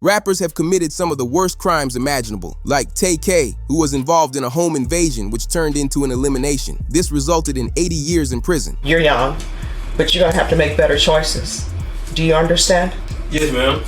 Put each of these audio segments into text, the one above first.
Rappers have committed some of the worst crimes imaginable, like Tay K, who was involved in a home invasion which turned into an elimination. This resulted in 80 years in prison. You're young, but you're gonna have to make better choices. Do you understand? Yes, ma'am.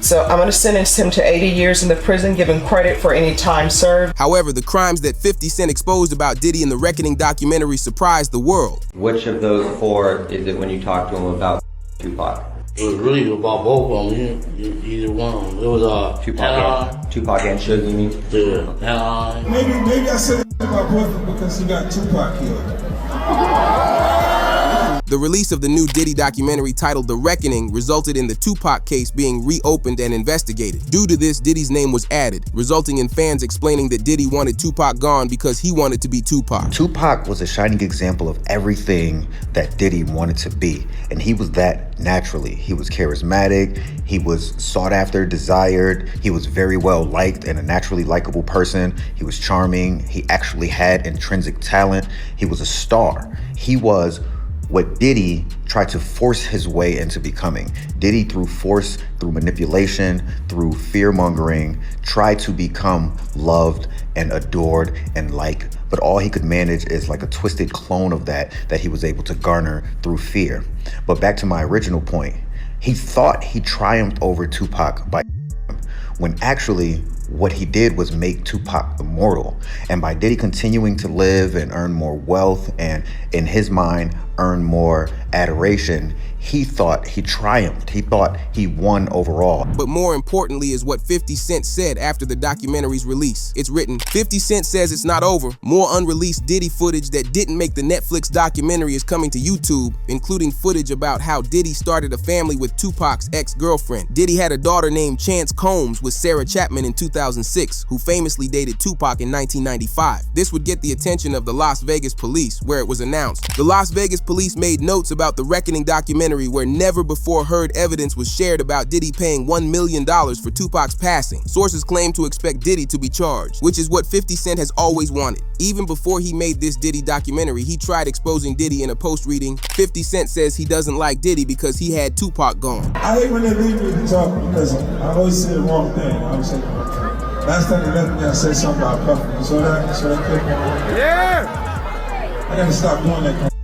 So I'm gonna sentence him to 80 years in the prison, give him credit for any time served. However, the crimes that 50 Cent exposed about Diddy in the Reckoning documentary surprised the world. Which of those four is it when you talk to him about Tupac? It was really about both of them. Either one. It was Tupac and Suge, you mean? Yeah. Maybe I said it to my boyfriend because he got Tupac killed. The release of the new Diddy documentary titled The Reckoning resulted in the Tupac case being reopened and investigated. Due to this, Diddy's name was added, resulting in fans explaining that Diddy wanted Tupac gone because he wanted to be Tupac. Tupac was a shining example of everything that Diddy wanted to be, and he was that naturally. He was charismatic, he was sought after, desired, he was very well liked and a naturally likable person. He was charming, he actually had intrinsic talent, he was a star. He was what Diddy tried to force his way into becoming. Diddy, through force, through manipulation, through fear-mongering, tried to become loved and adored and liked, but all he could manage is like a twisted clone of that he was able to garner through fear. But back to my original point, he thought he triumphed over Tupac by when actually what he did was make Tupac immortal. And by Diddy continuing to live and earn more wealth and, in his mind, earn more adoration, he thought he triumphed. He thought he won overall. But more importantly is what 50 Cent said after the documentary's release. It's written, 50 Cent says it's not over. More unreleased Diddy footage that didn't make the Netflix documentary is coming to YouTube, including footage about how Diddy started a family with Tupac's ex-girlfriend. Diddy had a daughter named Chance Combs with Sarah Chapman in 2006, who famously dated Tupac in 1995. This would get the attention of the Las Vegas police, where it was announced. The Las Vegas police made notes about the Reckoning documentary where never before heard evidence was shared about Diddy paying $1 million for Tupac's passing. Sources claim to expect Diddy to be charged, which is what 50 Cent has always wanted. Even before he made this Diddy documentary, he tried exposing Diddy in a post reading, 50 Cent says he doesn't like Diddy because he had Tupac gone. I hate when they leave me to talk because I always say the wrong thing. I always say the wrong thing. Last time they left me, I said something about Puffy. You saw that? You saw that clip? Yeah! I gotta stop doing that kind of shit.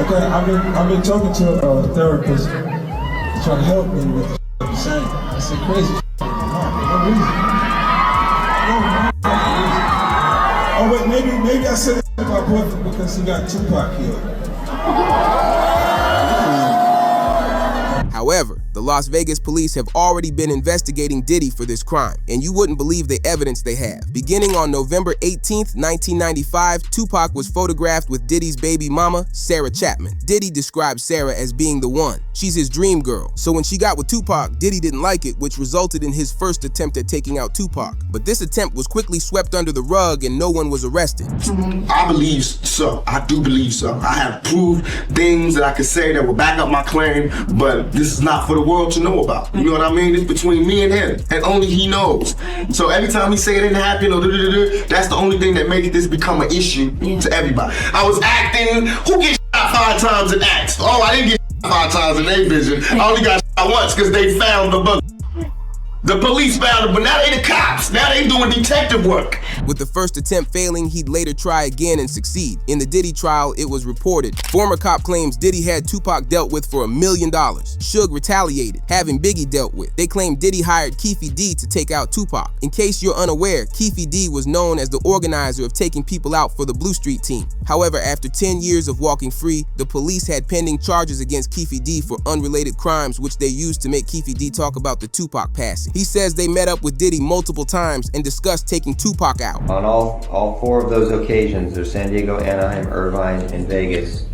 I've been talking to a therapist trying to help me with the shit I'm saying. I said crazy shit. No reason. Oh wait, maybe I said it to my boyfriend because he got Tupac killed. However, the Las Vegas police have already been investigating Diddy for this crime, and you wouldn't believe the evidence they have. Beginning on November 18th, 1995, Tupac was photographed with Diddy's baby mama, Sarah Chapman. Diddy described Sarah as being the one. She's his dream girl. So when she got with Tupac, Diddy didn't like it, which resulted in his first attempt at taking out Tupac. But this attempt was quickly swept under the rug and no one was arrested. I believe so. I do believe so. I have proved things that I could say that will back up my claim, but this is not for the world to know about. You know what I mean? It's between me and him, and only he knows. So every time he say it didn't happen or that's the only thing that makes this become an issue to everybody. I was acting. Who gets shot 5 times in acts? Oh, I didn't get shot 5 times in their vision. I only got shot once because they found the bug. The police found him, but now they the cops. Now they doing detective work. With the first attempt failing, he'd later try again and succeed. In the Diddy trial, it was reported. Former cop claims Diddy had Tupac dealt with for $1 million. Suge retaliated, having Biggie dealt with. They claim Diddy hired Keefe D to take out Tupac. In case you're unaware, Keefe D was known as the organizer of taking people out for the Blue Street team. However, after 10 years of walking free, the police had pending charges against Keefe D for unrelated crimes, which they used to make Keefe D talk about the Tupac passing. He says they met up with Diddy multiple times and discussed taking Tupac out. On all 4 of those occasions, there's San Diego, Anaheim, Irvine, and Vegas.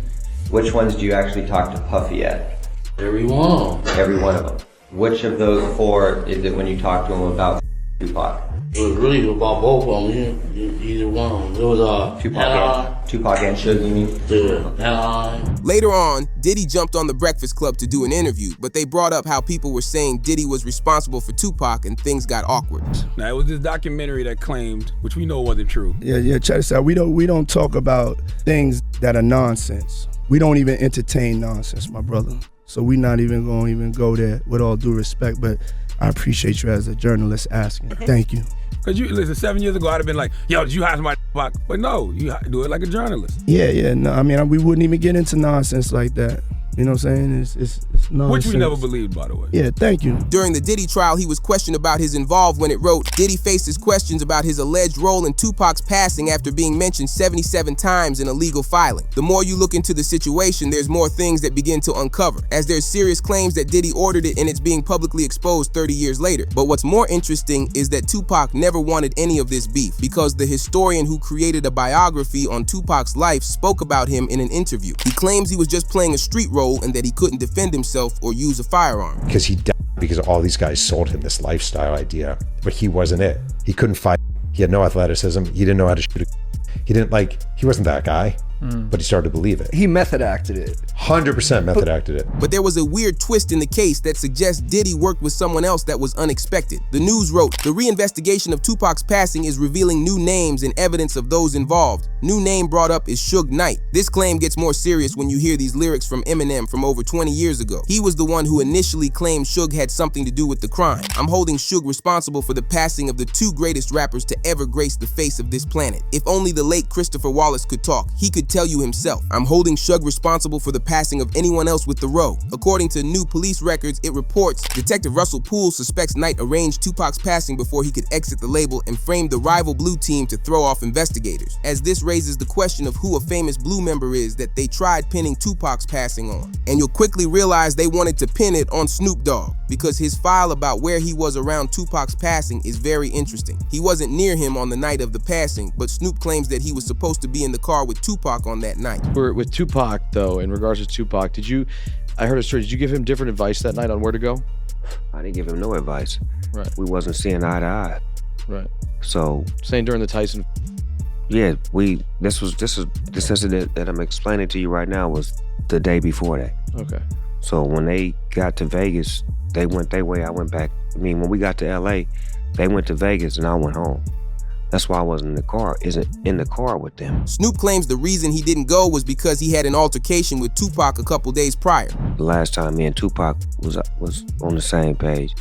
Which ones do you actually talk to Puffy at? Every one. Every one of them. Which of those 4 is it when you talk to him about Tupac? It was really about both of them. Either one. It was Tupac and Suge, you mean? Yeah. Later on, Diddy jumped on The Breakfast Club to do an interview, but they brought up how people were saying Diddy was responsible for Tupac and things got awkward. Now, it was this documentary that claimed, which we know wasn't true. Yeah, check this out. We don't talk about things that are nonsense. We don't even entertain nonsense, my brother. So we not even gonna go there with all due respect, but I appreciate you as a journalist asking. Thank you. Because you, listen, 7 years ago, I'd have been like, yo, did you hire somebody? But no, you do it like a journalist. Yeah, no, I mean, we wouldn't even get into nonsense like that. You know what I'm saying? It's nonsense. Which we never believed, by the way. Yeah, thank you. During the Diddy trial, he was questioned about his involvement when it wrote, Diddy faces questions about his alleged role in Tupac's passing after being mentioned 77 times in a legal filing. The more you look into the situation, there's more things that begin to uncover, as there's serious claims that Diddy ordered it and it's being publicly exposed 30 years later. But what's more interesting is that Tupac never wanted any of this beef, because the historian who created a biography on Tupac's life spoke about him in an interview. He claims he was just playing a street role and that he couldn't defend himself or use a firearm. Because he died because all these guys sold him this lifestyle idea, but he wasn't it. He couldn't fight. He had no athleticism. He didn't know how to shoot. He wasn't that guy, but he started to believe it. He method acted it. 100% method acted it. But there was a weird twist in the case that suggests Diddy worked with someone else that was unexpected. The news wrote, the reinvestigation of Tupac's passing is revealing new names and evidence of those involved. New name brought up is Suge Knight. This claim gets more serious when you hear these lyrics from Eminem from over 20 years ago. He was the one who initially claimed Suge had something to do with the crime. I'm holding Suge responsible for the passing of the two greatest rappers to ever grace the face of this planet. If only the late Christopher Wallace could talk, he could tell you himself. I'm holding Suge responsible for the passing of anyone else with the row. According to new police records, it reports Detective Russell Poole suspects Knight arranged Tupac's passing before he could exit the label and framed the rival Blue team to throw off investigators, as this raises the question of who a famous Blue member is that they tried pinning Tupac's passing on. And you'll quickly realize they wanted to pin it on Snoop Dogg, because his file about where he was around Tupac's passing is very interesting. He wasn't near him on the night of the passing, but Snoop claims that he was supposed to be in the car with Tupac on that night. With Tupac, though, in regards to Tupac, I heard a story, did you give him different advice that night on where to go? I didn't give him no advice. Right. We wasn't seeing eye to eye. Right. So. Saying during the Tyson. Yeah, this incident that I'm explaining to you right now was the day before that. Okay. So when they got to Vegas, they went their way, I went back. I mean, when we got to LA, they went to Vegas and I went home. That's why I wasn't in the car with them. Snoop claims the reason he didn't go was because he had an altercation with Tupac a couple days prior. The last time me and Tupac was on the same page,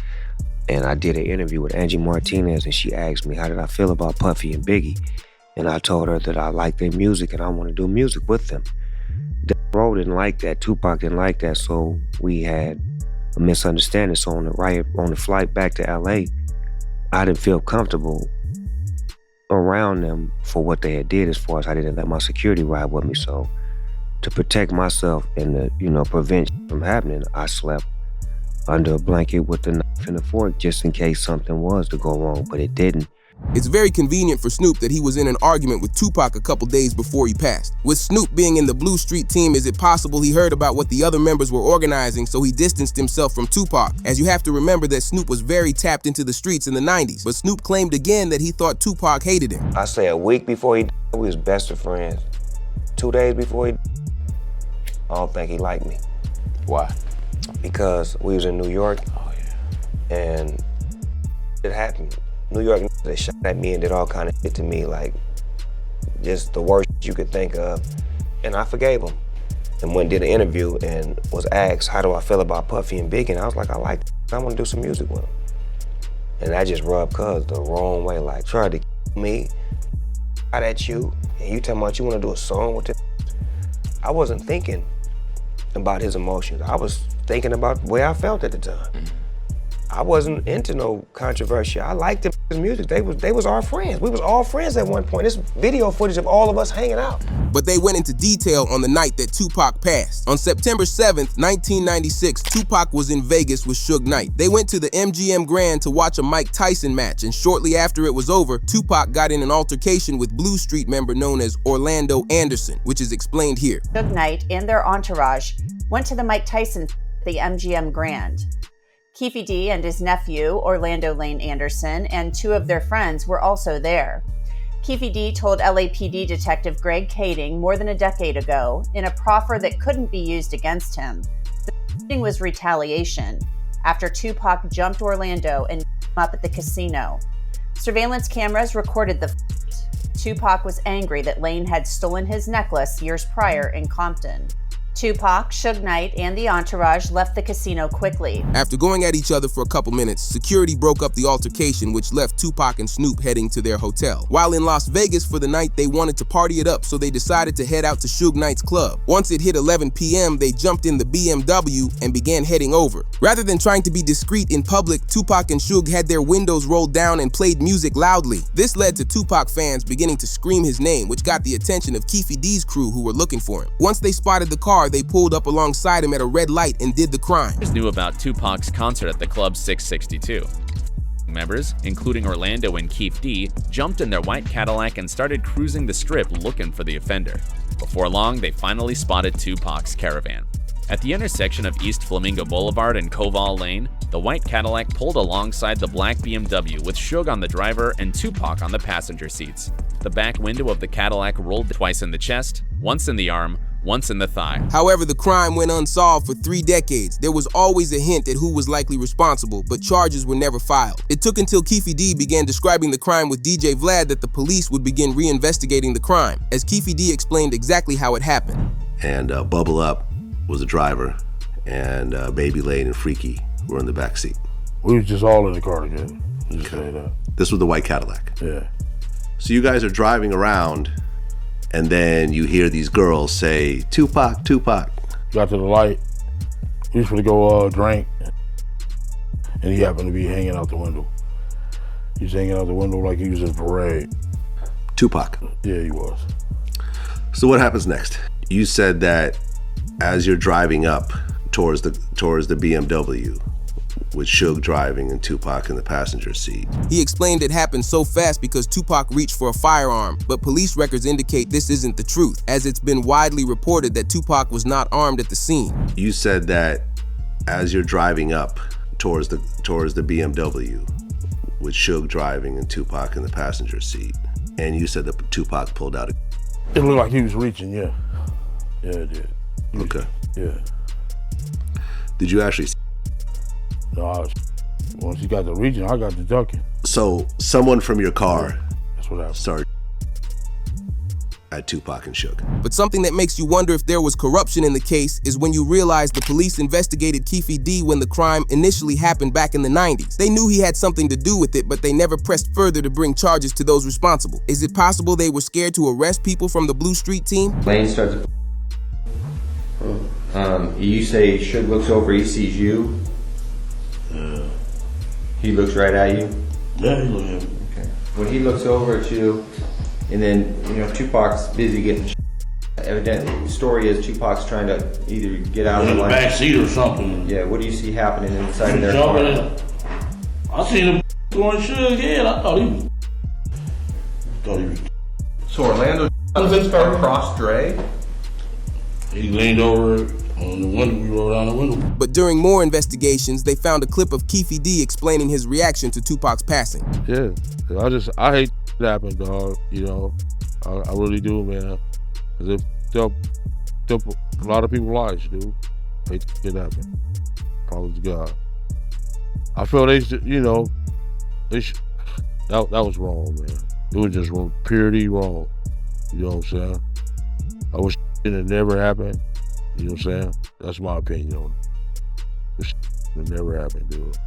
and I did an interview with Angie Martinez, and she asked me, how did I feel about Puffy and Biggie? And I told her that I like their music and I want to do music with them. Death Row didn't like that, Tupac didn't like that, so we had a misunderstanding. So on the flight back to LA, I didn't feel comfortable around them for what they had did, as far as I didn't let my security ride with me. So to protect myself and to prevent from happening, I slept under a blanket with the knife and the fork just in case something was to go wrong, but it didn't. It's very convenient for Snoop that he was in an argument with Tupac a couple days before he passed. With Snoop being in the Blue Street team, is it possible he heard about what the other members were organizing, so he distanced himself from Tupac? As you have to remember that Snoop was very tapped into the streets in the 90s, but Snoop claimed again that he thought Tupac hated him. I say a week before he died, we was best of friends. 2 days before he died, I don't think he liked me. Why? Because we was in New York, and it happened. New York, they shot at me and did all kind of shit to me, like just the worst you could think of. And I forgave them. And went and did an interview and was asked, how do I feel about Puffy and Biggie? And I was like, I like that. I want to do some music with them. And that just rubbed Cuz the wrong way, like tried to kill me, shot at you, and you talking about you want to do a song with this. I wasn't thinking about his emotions. I was thinking about the way I felt at the time. I wasn't into no controversy. I liked his music. They was our friends. We was all friends at one point. This video footage of all of us hanging out. But they went into detail on the night that Tupac passed. On September 7th, 1996, Tupac was in Vegas with Suge Knight. They went to the MGM Grand to watch a Mike Tyson match, and shortly after it was over, Tupac got in an altercation with Blue Street member known as Orlando Anderson, which is explained here. Suge Knight and their entourage went to the Mike Tyson at the MGM Grand. Keefe D and his nephew, Orlando Lane Anderson, and two of their friends were also there. Keefe D told LAPD Detective Greg Kading more than a decade ago, in a proffer that couldn't be used against him, the shooting was retaliation after Tupac jumped Orlando and beat him up at the casino. Surveillance cameras recorded the fight. Tupac was angry that Lane had stolen his necklace years prior in Compton. Tupac, Suge Knight, and the entourage left the casino quickly. After going at each other for a couple minutes, security broke up the altercation, which left Tupac and Snoop heading to their hotel. While in Las Vegas for the night, they wanted to party it up, so they decided to head out to Suge Knight's club. Once it hit 11 p.m., they jumped in the BMW and began heading over. Rather than trying to be discreet in public, Tupac and Suge had their windows rolled down and played music loudly. This led to Tupac fans beginning to scream his name, which got the attention of Keefe D's crew who were looking for him. Once they spotted the car, they pulled up alongside him at a red light and did the crime. Knew about Tupac's concert at the Club 662. Members, including Orlando and Keefe D, jumped in their white Cadillac and started cruising the strip looking for the offender. Before long, they finally spotted Tupac's caravan. At the intersection of East Flamingo Boulevard and Koval Lane, the white Cadillac pulled alongside the black BMW with Suge on the driver and Tupac on the passenger seats. The back window of the Cadillac rolled twice in the chest, once in the arm, once in the thigh. However, the crime went unsolved for 3 decades. There was always a hint at who was likely responsible, but charges were never filed. It took until Keefe D began describing the crime with DJ Vlad that the police would begin reinvestigating the crime, as Keefe D explained exactly how it happened. And Bubble Up was the driver, and Baby Lane and Freaky were in the back seat. We was just all in the car together. Just say that. This was the white Cadillac. Yeah. So you guys are driving around, and then you hear these girls say, Tupac, Tupac. Got to the light. We was gonna go drink, and he happened to be hanging out the window. He was hanging out the window like he was in parade. Tupac? Yeah, he was. So what happens next? You said that as you're driving up towards the BMW, with Suge driving and Tupac in the passenger seat. He explained it happened so fast because Tupac reached for a firearm, but police records indicate this isn't the truth, as it's been widely reported that Tupac was not armed at the scene. You said that as you're driving up towards the BMW, with Suge driving and Tupac in the passenger seat, and you said that Tupac pulled out a... It looked like he was reaching, yeah. Yeah, it did. Okay. Yeah. Did you actually... No, once he got the reaching, I got the ducking. So someone from your car That's what happened. started at Tupac and Suge. But something that makes you wonder if there was corruption in the case is when you realize the police investigated Keefe D when the crime initially happened back in the 90s. They knew he had something to do with it, but they never pressed further to bring charges to those responsible. Is it possible they were scared to arrest people from the Blue Street team? Lane starts. You say Suge looks over, he sees you. He looks right at you? Yeah, he looks at me. Okay. When he looks over at you, and then, Tupac's busy getting evidently, the story is Tupac's trying to either get out of the line. back seat or something. Yeah, what do you see happening inside of their car? I seen him throwing Suge's head. I thought he was. So Orlando crossed Dre? He leaned over on the window, we rolled down the window. But during more investigations, they found a clip of Keefe D explaining his reaction to Tupac's passing. Yeah, I hate that happened, dog. I really do, man. Cause it took a lot of people's lives, dude. I hate that happen. Probably to God. I feel that was wrong, man. It was just purely wrong. You know what I'm saying? I wish it had never happened. You know what I'm saying? That's my opinion on it. It never happened, dude.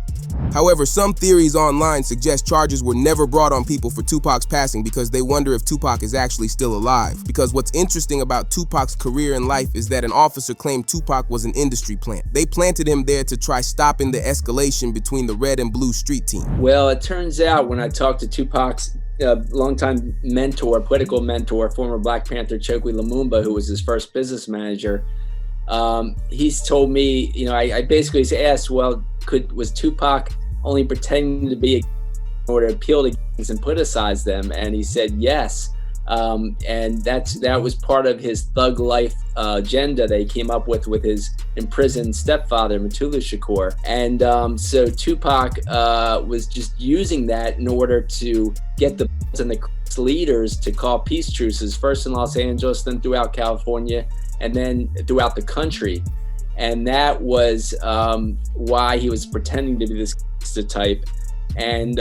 However, some theories online suggest charges were never brought on people for Tupac's passing because they wonder if Tupac is actually still alive. Because what's interesting about Tupac's career and life is that an officer claimed Tupac was an industry plant. They planted him there to try stopping the escalation between the Red and Blue Street team. Well, it turns out when I talked to Tupac's longtime mentor, political mentor, former Black Panther Chokwe Lumumba, who was his first business manager, he's told me, I basically asked, well, was Tupac only pretending to be in order to appeal to gangs and politicize them? And he said yes. And that was part of his thug life agenda that he came up with his imprisoned stepfather, Mutulu Shakur. And so Tupac was just using that in order to get the leaders to call peace truces, first in Los Angeles, then throughout California, and then throughout the country. And that was why he was pretending to be this gangster type, And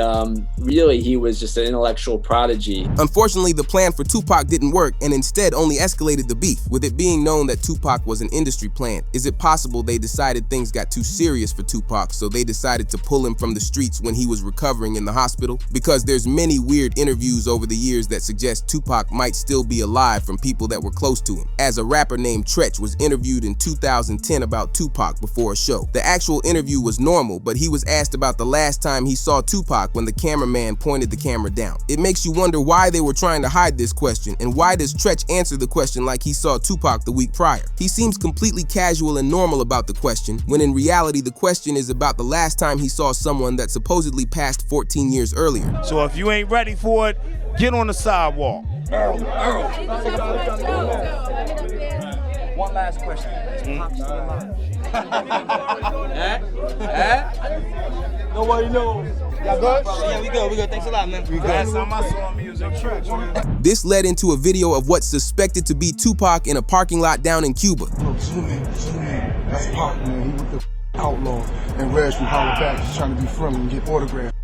really, he was just an intellectual prodigy. Unfortunately, the plan for Tupac didn't work and instead only escalated the beef, with it being known that Tupac was an industry plant. Is it possible they decided things got too serious for Tupac, so they decided to pull him from the streets when he was recovering in the hospital? Because there's many weird interviews over the years that suggest Tupac might still be alive from people that were close to him, as a rapper named Treach was interviewed in 2010 about Tupac before a show. The actual interview was normal, but he was asked about the last time he saw Tupac when the cameraman pointed the camera down. It makes you wonder why they were trying to hide this question, and why does Treach answer the question like he saw Tupac the week prior? He seems completely casual and normal about the question, when in reality the question is about the last time he saw someone that supposedly passed 14 years earlier. So if you ain't ready for it, get on the sidewalk. Earl. One last question. Is Pop still alive? Nobody knows. Y'all good? Yeah, we good. Thanks a lot, man. Last time I saw him, he was in church. This led into a video of what's suspected to be Tupac in a parking lot down in Cuba. Zoom in. That's Pop, man. He with the outlaw. And Reg from Holla Back is trying to be friendly and get autographs.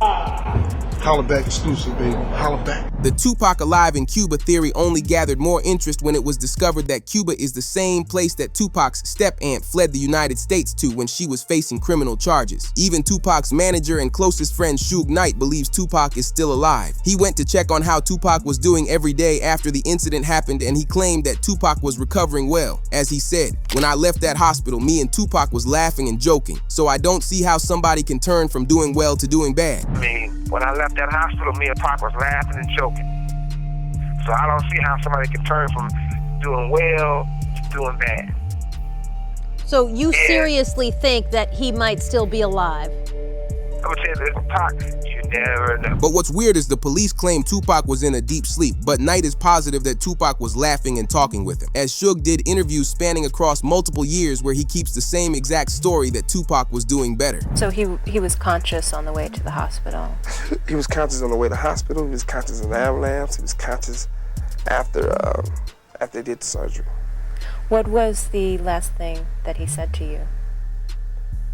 Holla Back exclusive, baby. Holla Back. The Tupac alive in Cuba theory only gathered more interest when it was discovered that Cuba is the same place that Tupac's step-aunt fled the United States to when she was facing criminal charges. Even Tupac's manager and closest friend Suge Knight believes Tupac is still alive. He went to check on how Tupac was doing every day after the incident happened, and he claimed that Tupac was recovering well. As he said, "When I left that hospital, me and Tupac was laughing and joking, so I don't see how somebody can turn from doing well to doing bad." I mean, when I left that hospital, me and Pac was laughing and joking. So I don't see how somebody can turn from doing well to doing bad. So you seriously think that he might still be alive? I would say this, Pac, you never know. But what's weird is the police claim Tupac was in a deep sleep, but Knight is positive that Tupac was laughing and talking with him, as Suge did interviews spanning across multiple years where he keeps the same exact story that Tupac was doing better. So he was conscious on the way to the hospital? He was conscious on the way to the hospital, he was conscious in the ambulance, he was conscious after they did the surgery. What was the last thing that he said to you?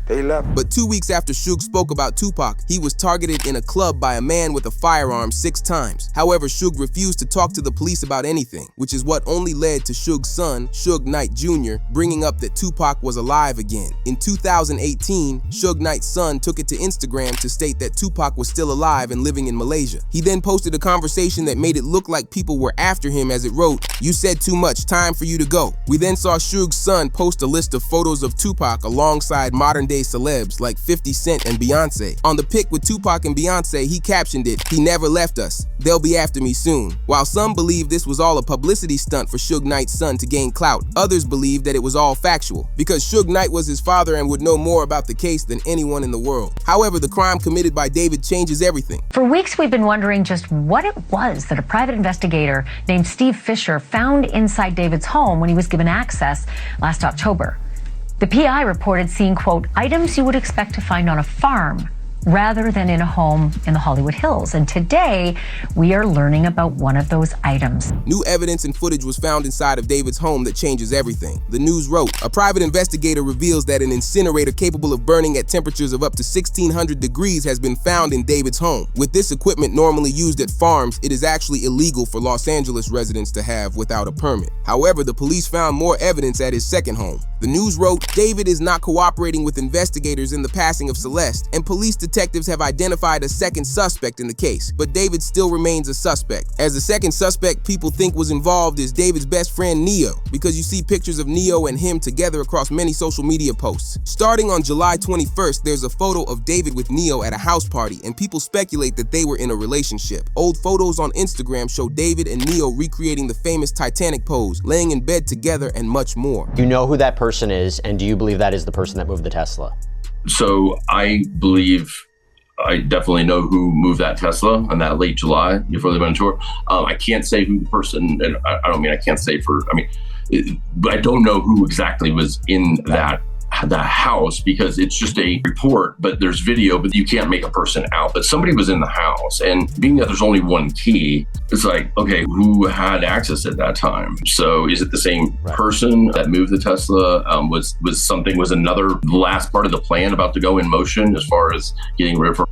They left. But 2 weeks after Suge spoke about Tupac, he was targeted in a club by a man with a firearm 6 times. However, Suge refused to talk to the police about anything, which is what only led to Suge's son, Suge Knight Jr., bringing up that Tupac was alive again. In 2018, Suge Knight's son took it to Instagram to state that Tupac was still alive and living in Malaysia. He then posted a conversation that made it look like people were after him, as it wrote, "You said too much, time for you to go." We then saw Suge's son post a list of photos of Tupac alongside modern-day celebs like 50 Cent and Beyonce. On the pic with Tupac and Beyonce, he captioned it, "He never left us. They'll be after me soon." While some believe this was all a publicity stunt for Suge Knight's son to gain clout, others believe that it was all factual, because Suge Knight was his father and would know more about the case than anyone in the world. However, the crime committed by David changes everything. For weeks, we've been wondering just what it was that a private investigator named Steve Fisher found inside David's home when he was given access last October. The PI reported seeing, quote, items you would expect to find on a farm rather than in a home in the Hollywood Hills. And today, we are learning about one of those items. New evidence and footage was found inside of David's home that changes everything. The news wrote, a private investigator reveals that an incinerator capable of burning at temperatures of up to 1600 degrees has been found in David's home. With this equipment normally used at farms, it is actually illegal for Los Angeles residents to have without a permit. However, the police found more evidence at his second home. The news wrote, David is not cooperating with investigators in the passing of Celeste, and police detectives have identified a second suspect in the case, but David still remains a suspect. As the second suspect people think was involved is David's best friend Neo, because you see pictures of Neo and him together across many social media posts. Starting on July 21st, there's a photo of David with Neo at a house party, and people speculate that they were in a relationship. Old photos on Instagram show David and Neo recreating the famous Titanic pose, laying in bed together, and much more. You know who that person is, and do you believe that is the person that moved the Tesla? So I believe I definitely know who moved that Tesla on that late July before they went on tour. I can't say who the person, and I don't mean I can't say for, but I don't know who exactly was in that house, because it's just a report, but there's video, but you can't make a person out. But somebody was in the house, and being that there's only one key, it's like, okay, who had access at that time? So is it the same person that moved the Tesla? Was another last part of the plan about to go in motion as far as getting rid of her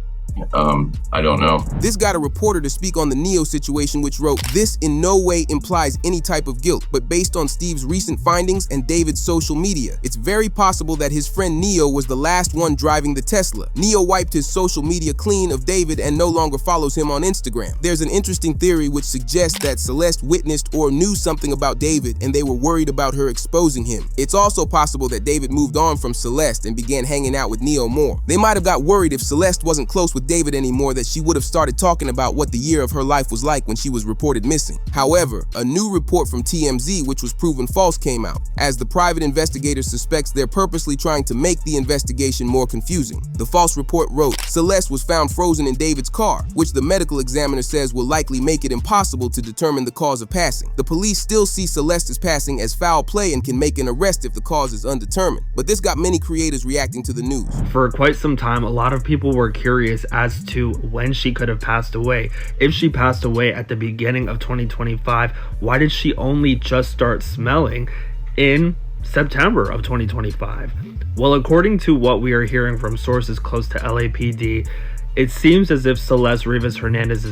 I don't know. This got a reporter to speak on the Neo situation, which wrote, "This in no way implies any type of guilt, but based on Steve's recent findings and David's social media, it's very possible that his friend Neo was the last one driving the Tesla. Neo wiped his social media clean of David and no longer follows him on Instagram. There's an interesting theory which suggests that Celeste witnessed or knew something about David and they were worried about her exposing him. It's also possible that David moved on from Celeste and began hanging out with Neo more. They might have got worried if Celeste wasn't close with David anymore that she would have started talking about what the year of her life was like when she was reported missing. However, a new report from TMZ, which was proven false, came out, as the private investigator suspects they're purposely trying to make the investigation more confusing. The false report wrote, Celeste was found frozen in David's car, which the medical examiner says will likely make it impossible to determine the cause of passing. The police still see Celeste's passing as foul play and can make an arrest if the cause is undetermined. But this got many creators reacting to the news. For quite some time, a lot of people were curious as to when she could have passed away. If she passed away at the beginning of 2025, why did she only just start smelling in September of 2025? Well, according to what we are hearing from sources close to LAPD, it seems as if Celeste Rivas Hernandez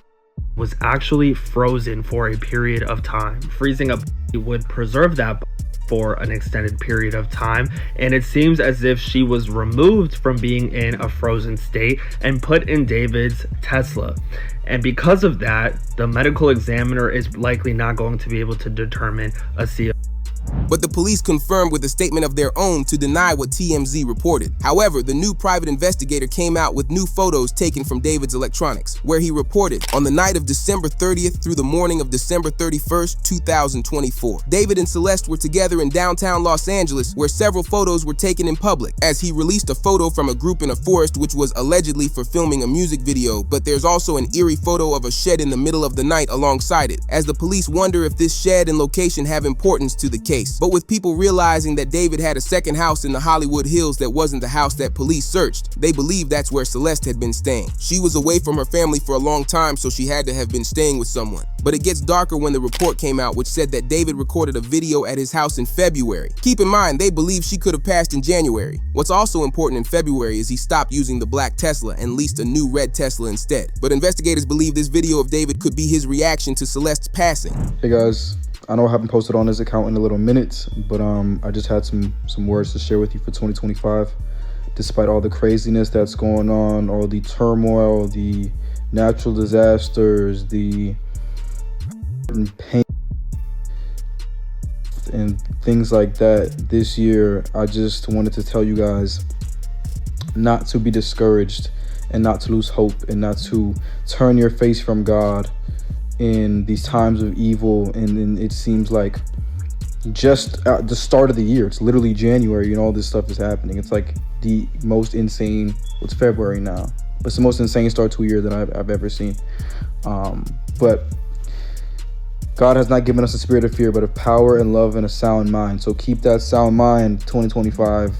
was actually frozen for a period of time. Freezing up would preserve that for an extended period of time, and it seems as if she was removed from being in a frozen state and put in David's Tesla. And because of that, the medical examiner is likely not going to be able to determine a CO. But the police confirmed with a statement of their own to deny what TMZ reported. However, the new private investigator came out with new photos taken from David's electronics, where he reported, on the night of December 30th through the morning of December 31st, 2024, David and Celeste were together in downtown Los Angeles, where several photos were taken in public, as he released a photo from a group in a forest which was allegedly for filming a music video, but there's also an eerie photo of a shed in the middle of the night alongside it, as the police wonder if this shed and location have importance to the case. But with people realizing that David had a second house in the Hollywood Hills that wasn't the house that police searched, they believe that's where Celeste had been staying. She was away from her family for a long time, so she had to have been staying with someone. But it gets darker when the report came out, which said that David recorded a video at his house in February. Keep in mind, they believe she could have passed in January. What's also important in February is he stopped using the black Tesla and leased a new red Tesla instead. But investigators believe this video of David could be his reaction to Celeste's passing. Hey guys, I know I haven't posted on this account in a little minute, but I just had some words to share with you for 2025. Despite all the craziness that's going on, all the turmoil, the natural disasters, the pain and things like that, this year I just wanted to tell you guys not to be discouraged and not to lose hope and not to turn your face from God in these times of evil. And it seems like just at the start of the year, it's literally January and all this stuff is happening. It's like the most insane, it's February now, but it's the most insane start to a year that I've ever seen. But God has not given us a spirit of fear, but of power and love and a sound mind. So keep that sound mind, 2025.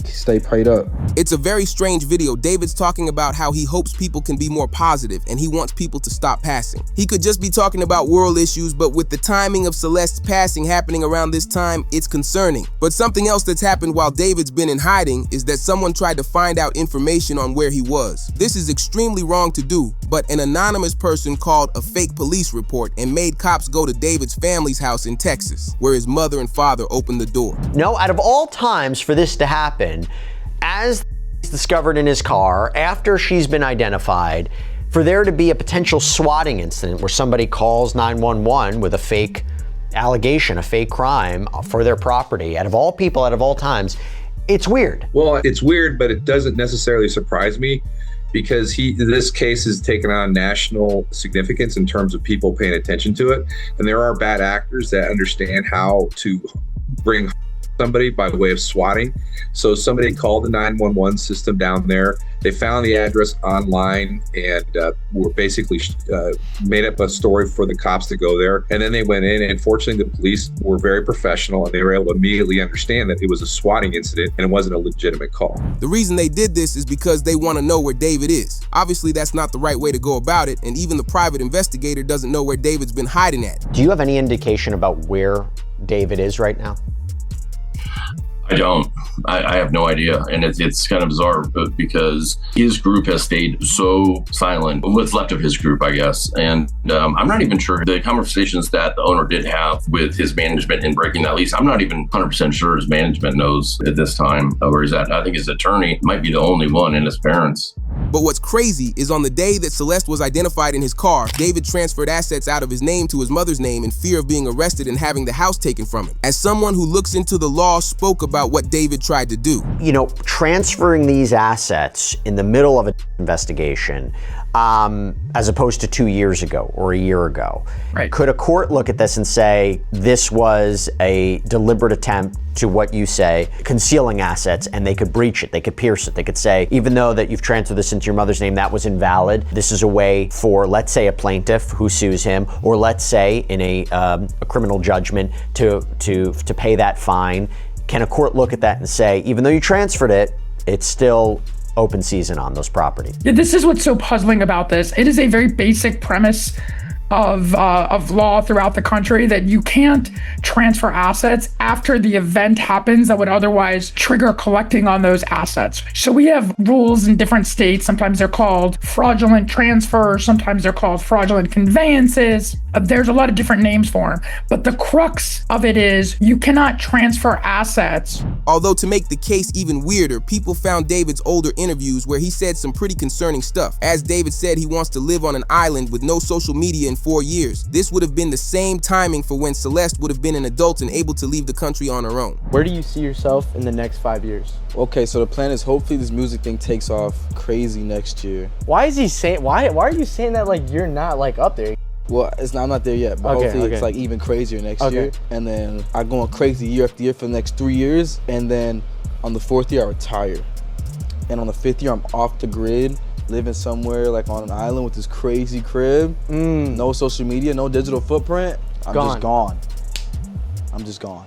Stay prayed up. It's a very strange video. David's talking about how he hopes people can be more positive and he wants people to stop passing. He could just be talking about world issues, but with the timing of Celeste's passing happening around this time, it's concerning. But something else that's happened while David's been in hiding is that someone tried to find out information on where he was. This is extremely wrong to do, but an anonymous person called a fake police report and made cops go to David's family's house in Texas, where his mother and father opened the door. No, out of all times for this to happen, as he's discovered in his car, after she's been identified, for there to be a potential swatting incident where somebody calls 911 with a fake allegation, a fake crime for their property, out of all people, out of all times, it's weird. Well, it's weird, but it doesn't necessarily surprise me because this case has taken on national significance in terms of people paying attention to it. And there are bad actors that understand how to bring somebody by way of swatting. So somebody called the 911 system down there. They found the address online and were basically made up a story for the cops to go there. And then they went in, and fortunately the police were very professional and they were able to immediately understand that it was a swatting incident and it wasn't a legitimate call. The reason they did this is because they want to know where David is. Obviously that's not the right way to go about it, and even the private investigator doesn't know where David's been hiding at. Do you have any indication about where David is right now? I don't. I have no idea. And it's kind of bizarre because his group has stayed so silent, what's left of his group, I guess. And I'm not even sure the conversations that the owner did have with his management in breaking that lease. I'm not even 100% sure his management knows at this time where he's at. I think his attorney might be the only one, and his parents. But what's crazy is on the day that Celeste was identified in his car, David transferred assets out of his name to his mother's name in fear of being arrested and having the house taken from him. As someone who looks into the law spoke about what David tried to do. You know, transferring these assets in the middle of an investigation, as opposed to 2 years ago or a year ago. Right. Could a court look at this and say, this was a deliberate attempt to, what you say, concealing assets, and they could breach it, they could pierce it, they could say, even though that you've transferred this into your mother's name, that was invalid. This is a way for, let's say, a plaintiff who sues him, or let's say in a criminal judgment to pay that fine. Can a court look at that and say, even though you transferred it, it's still open season on those properties? Yeah, this is what's so puzzling about this. It is a very basic premise of law throughout the country that you can't transfer assets after the event happens that would otherwise trigger collecting on those assets. So we have rules in different states. Sometimes they're called fraudulent transfer, sometimes they're called fraudulent conveyances. There's a lot of different names for them. But the crux of it is you cannot transfer assets. Although to make the case even weirder, people found David's older interviews where he said some pretty concerning stuff. As David said, he wants to live on an island with no social media in 4 years. This would have been the same timing for when Celeste would have been an adult and able to leave the country on her own. Where do you see yourself in the next 5 years? Okay, so the plan is hopefully this music thing takes off crazy next year. Why is he saying, why are you saying that like you're not like up there? Well, I'm not there yet, but hopefully okay. it's like even crazier next year. And then I go on crazy year after year for the next 3 years. And then on the 4th year, I retire. And on the 5th year, I'm off the grid, living somewhere like on an island with this crazy crib. No social media, no digital footprint. I'm just gone. I'm just gone.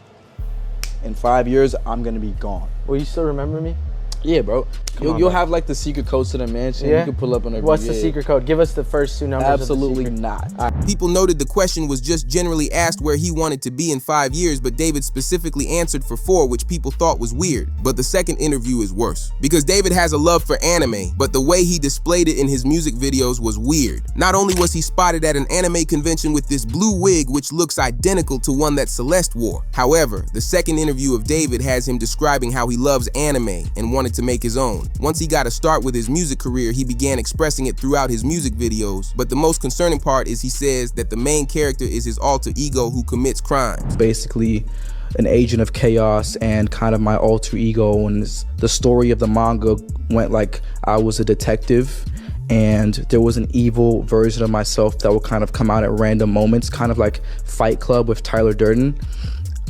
In 5 years, I'm gonna be gone. Will you still remember me? Yeah, bro. You'll have like the secret codes to the mansion. Yeah? You can pull up on every. What's the secret code? Give us the first 2 numbers. Absolutely of the not. People noted the question was just generally asked where he wanted to be in 5 years, but David specifically answered for 4, which people thought was weird. But the second interview is worse. Because David has a love for anime, but the way he displayed it in his music videos was weird. Not only was he spotted at an anime convention with this blue wig, which looks identical to one that Celeste wore. However, the second interview of David has him describing how he loves anime and wanted to make his own. Once he got a start with his music career, he began expressing it throughout his music videos. But the most concerning part is he says that the main character is his alter ego who commits crimes. Basically, an agent of chaos and kind of my alter ego, and the story of the manga went like I was a detective and there was an evil version of myself that would kind of come out at random moments, kind of like Fight Club with Tyler Durden.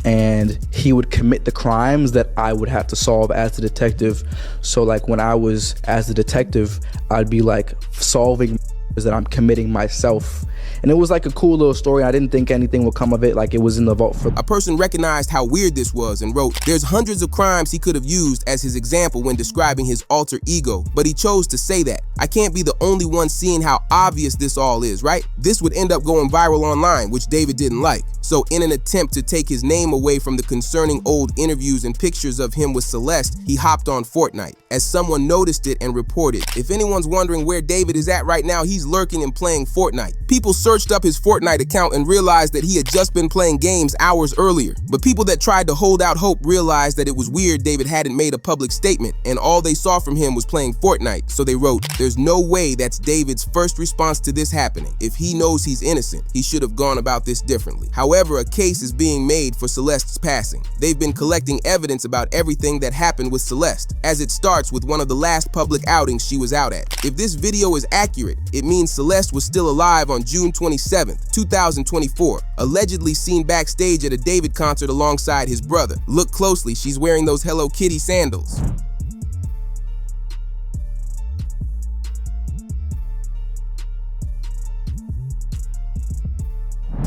And he would commit the crimes that I would have to solve as the detective. So like when I was as the detective, I'd be like solving that I'm committing myself. And it was like a cool little story. I didn't think anything would come of it. Like it was in the vault for. A person recognized how weird this was and wrote, "There's hundreds of crimes he could have used as his example when describing his alter ego, but he chose to say that. I can't be the only one seeing how obvious this all is, right? This would end up going viral online, which David didn't like. So in an attempt to take his name away from the concerning old interviews and pictures of him with Celeste, he hopped on Fortnite. As someone noticed it and reported, if anyone's wondering where David is at right now, he's lurking and playing Fortnite. People searched up his Fortnite account and realized that he had just been playing games hours earlier. But people that tried to hold out hope realized that it was weird David hadn't made a public statement, and all they saw from him was playing Fortnite. So they wrote, "There's no way that's David's first response to this happening. If he knows he's innocent, he should have gone about this differently." However, a case is being made for Celeste's passing. They've been collecting evidence about everything that happened with Celeste, as it starts with one of the last public outings she was out at. If this video is accurate, it means Celeste was still alive on June 27th, 2024, allegedly seen backstage at a David concert alongside his brother. Look closely, she's wearing those Hello Kitty sandals.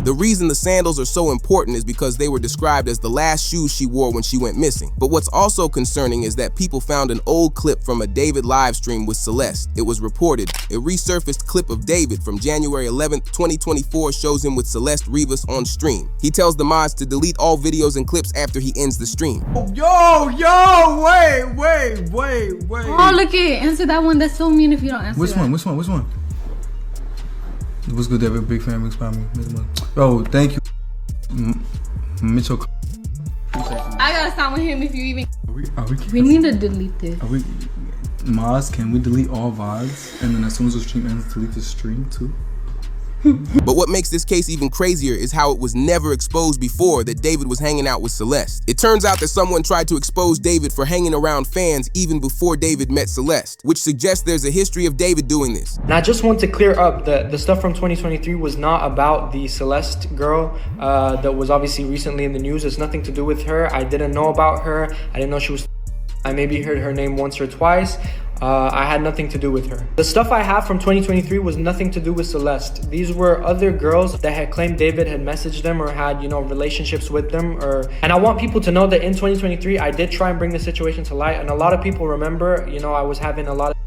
The reason the sandals are so important is because they were described as the last shoes she wore when she went missing. But what's also concerning is that people found an old clip from a David live stream with Celeste. It was reported a resurfaced clip of David from January 11th, 2024 shows him with Celeste Rivas on stream. He tells the mods to delete all videos and clips after he ends the stream. Yo, wait. Oh, look it. Answer that one. That's so mean if you don't answer Which that. one? What's good, David? Big fan, big spam me. Bro, thank you. Mitchell. I gotta stop with him if you even. We need to delete this. Maz, can we delete all VODs? And then as soon as the stream ends, delete the stream too? But what makes this case even crazier is how it was never exposed before that David was hanging out with Celeste. It turns out that someone tried to expose David for hanging around fans even before David met Celeste, which suggests there's a history of David doing this. And I just want to clear up that the stuff from 2023 was not about the Celeste girl that was obviously recently in the news. It's nothing to do with her. I didn't know about her. I didn't know she was. I maybe heard her name once or twice. I had nothing to do with her. The stuff I have from 2023 was nothing to do with Celeste. These were other girls that had claimed David had messaged them or had, relationships with them. And I want people to know that in 2023, I did try and bring the situation to light. And a lot of people remember, I was having a lot of...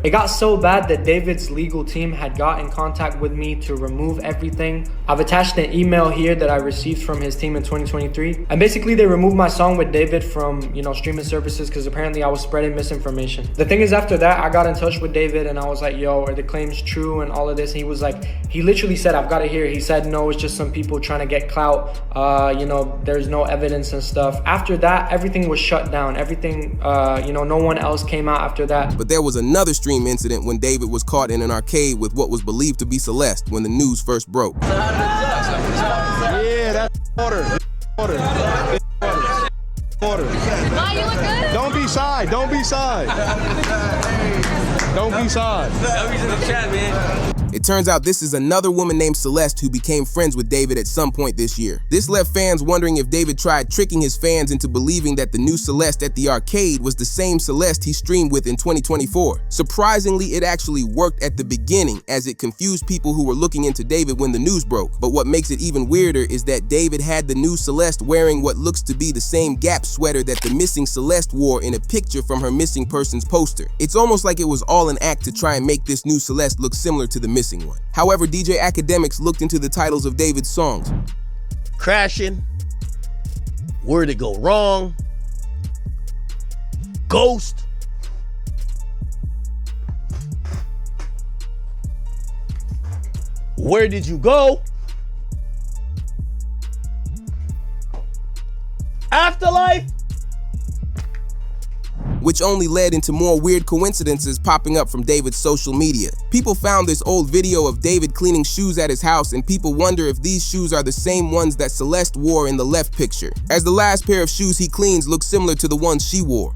It got so bad that David's legal team had got in contact with me to remove everything. I've attached an email here that I received from his team in 2023. And basically they removed my song with David from, streaming services because apparently I was spreading misinformation. The thing is, after that, I got in touch with David and I was like, yo, are the claims true and all of this? And he was like, he literally said, I've got it here. He said, no, it's just some people trying to get clout. There's no evidence and stuff. After that, everything was shut down. Everything, no one else came out after that. But there was another stream incident when David was caught in an arcade with what was believed to be Celeste when the news first broke. Yeah, that's order. Wow, you look good. Don't be shy. Don't be shy. W's in the chat, man. It turns out this is another woman named Celeste who became friends with David at some point this year. This left fans wondering if David tried tricking his fans into believing that the new Celeste at the arcade was the same Celeste he streamed with in 2024. Surprisingly, it actually worked at the beginning as it confused people who were looking into David when the news broke. But what makes it even weirder is that David had the new Celeste wearing what looks to be the same Gap sweater that the missing Celeste wore in a picture from her missing persons poster. It's almost like it was all an act to try and make this new Celeste look similar to the missing one. However, DJ Academics looked into the titles of David's songs. Crashing, Where'd It Go Wrong, Ghost, Where Did You Go, Afterlife, which only led into more weird coincidences popping up from David's social media. People found this old video of David cleaning shoes at his house, and people wonder if these shoes are the same ones that Celeste wore in the left picture, as the last pair of shoes he cleans look similar to the ones she wore.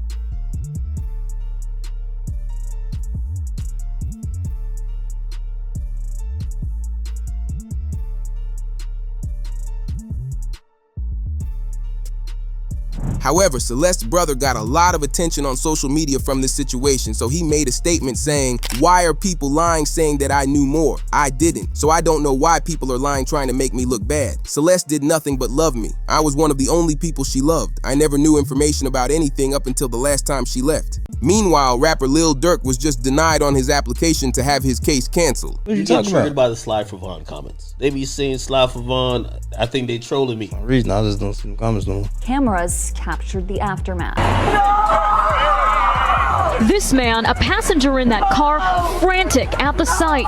However, Celeste's brother got a lot of attention on social media from this situation, so he made a statement saying, "Why are people lying saying that I knew more? I didn't. So I don't know why people are lying trying to make me look bad. Celeste did nothing but love me. I was one of the only people she loved. I never knew information about anything up until the last time she left." Meanwhile, rapper Lil Durk was just denied on his application to have his case canceled. You get triggered by the Sly for Vaughn comments. They be saying Sly for Vaughn. I think they trolling me. The reason I just don't see the comments no more. Cameras captured the aftermath. This man, a passenger in that car, frantic at the sight.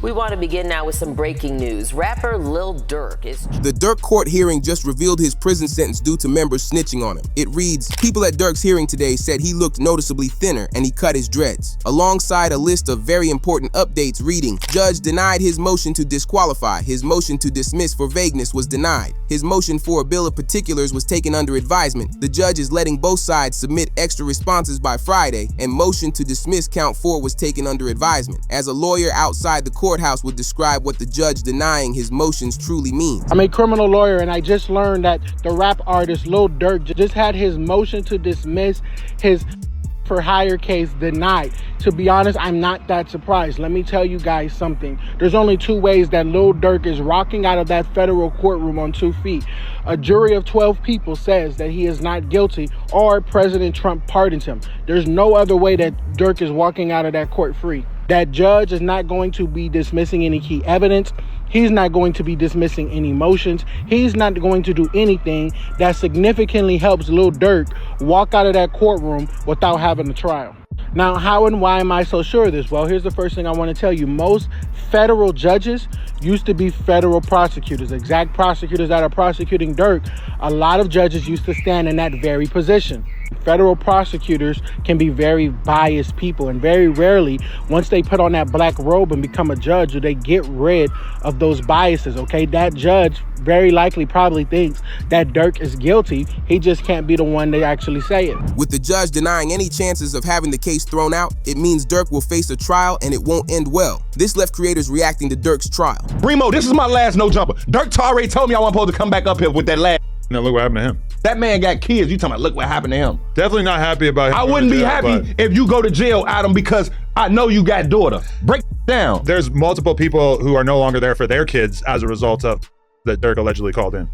We want to begin now with some breaking news. Rapper Lil Durk is... The Durk court hearing just revealed his prison sentence due to members snitching on him. It reads, people at Durk's hearing today said he looked noticeably thinner and he cut his dreads. Alongside a list of very important updates reading, judge denied his motion to disqualify. His motion to dismiss for vagueness was denied. His motion for a bill of particulars was taken under advisement. The judge is letting both sides submit extra responses by Friday, and motion to dismiss count 4 was taken under advisement. As a lawyer outside the courthouse would describe what the judge denying his motions truly means. I'm a criminal lawyer, and I just learned that the rap artist Lil Durk just had his motion to dismiss his for hire case denied. To be honest, I'm not that surprised. Let me tell you guys something. There's only two ways that Lil Durk is rocking out of that federal courtroom on 2 feet. A jury of 12 people says that he is not guilty, or President Trump pardons him. There's no other way that Durk is walking out of that court free. That judge is not going to be dismissing any key evidence. He's not going to be dismissing any motions. He's not going to do anything that significantly helps Lil Durk walk out of that courtroom without having a trial. Now, how and why am I so sure of this? Well, here's the first thing I want to tell you. Most federal judges used to be federal prosecutors, exact prosecutors that are prosecuting Durk. A lot of judges used to stand in that very position. Federal prosecutors can be very biased people, and very rarely, once they put on that black robe and become a judge, do they get rid of those biases, okay? That judge very likely probably thinks that Durk is guilty. He just can't be the one to actually say it. With the judge denying any chances of having the case thrown out, it means Durk will face a trial and it won't end well. This left creators reacting to Durk's trial. Remo, this is my last no jumper. Durk Torre told me I wasn't supposed to come back up here with that last. Now look what happened to him. That man got kids. You talking about look what happened to him. Definitely not happy about him. I wouldn't be happy if you go to jail, Adam, because I know you got daughter. Break down. There's multiple people who are no longer there for their kids as a result of that Durk allegedly called in.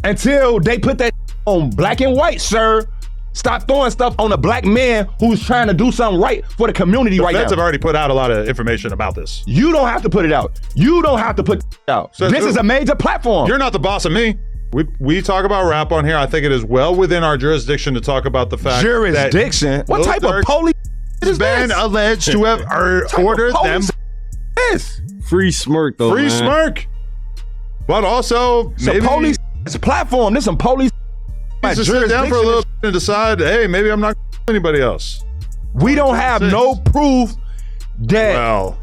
Until they put that on black and white, sir. Stop throwing stuff on a black man who's trying to do something right for the community right now. The feds have already put out a lot of information about this. You don't have to put it out. You don't have to put it out. So this is a major platform. You're not the boss of me. We talk about rap on here. I think it is well within our jurisdiction to talk about the fact that what type of police is been alleged to have ordered them. This free smirk though. Free smirk. But also maybe police platform. This some police. Just sit down for a little and decide. Hey, maybe I'm not anybody else. We don't have no proof that. Well.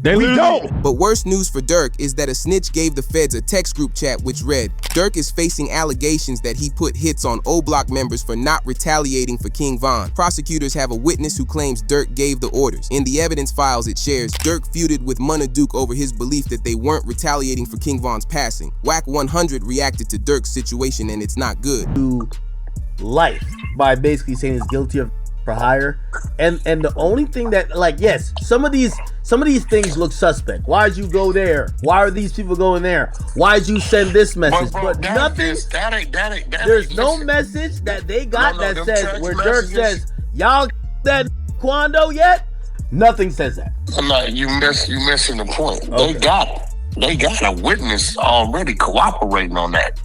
We don't. But worse news for Durk is that a snitch gave the feds a text group chat which read, Durk is facing allegations that he put hits on O-Block members for not retaliating for King Von. Prosecutors have a witness who claims Durk gave the orders. In the evidence files it shares, Durk feuded with Munna Duke over his belief that they weren't retaliating for King Von's passing. Whack 100 reacted to Durk's situation and it's not good. To life by basically saying he's guilty of for hire, and the only thing that, like, yes, some of these things look suspect. Why'd you go there? Why are these people going there? Why'd you send this message? But nothing. There's no message that they got that says where Durk says y'all that Quando yet. Nothing says that. I'm not. You missing the point. Okay. They got a witness already cooperating on that.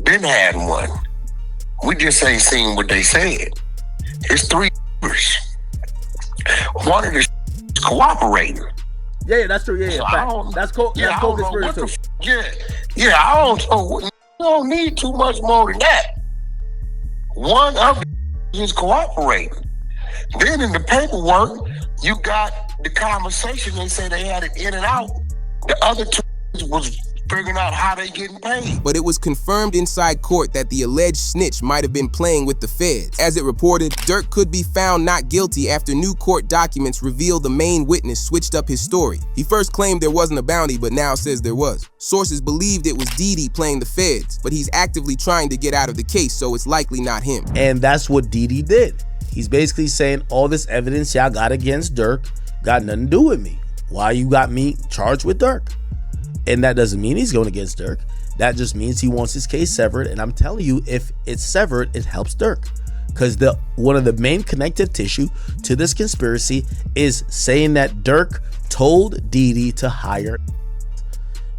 Been had one. We just ain't seen what they said. It's 3 years. One of the cooperating. Yeah, that's true. Yeah, so that's co-conspiracy. Yeah, I don't know. You don't need too much more than that. One of is cooperating. Then in the paperwork, you got the conversation. They say they had it in and out. The other 2 was figuring out how they getting paid. But it was confirmed inside court that the alleged snitch might have been playing with the feds. As it reported, Durk could be found not guilty after new court documents revealed the main witness switched up his story. He first claimed there wasn't a bounty, but now says there was. Sources believed it was Didi playing the feds, but he's actively trying to get out of the case, so it's likely not him. And that's what Didi did. He's basically saying all this evidence y'all got against Durk got nothing to do with me. Why you got me charged with Durk? And that doesn't mean he's going against Durk. That just means he wants his case severed. And I'm telling you, if it's severed, it helps Durk. Because one of the main connective tissue to this conspiracy is saying that Durk told Didi to hire.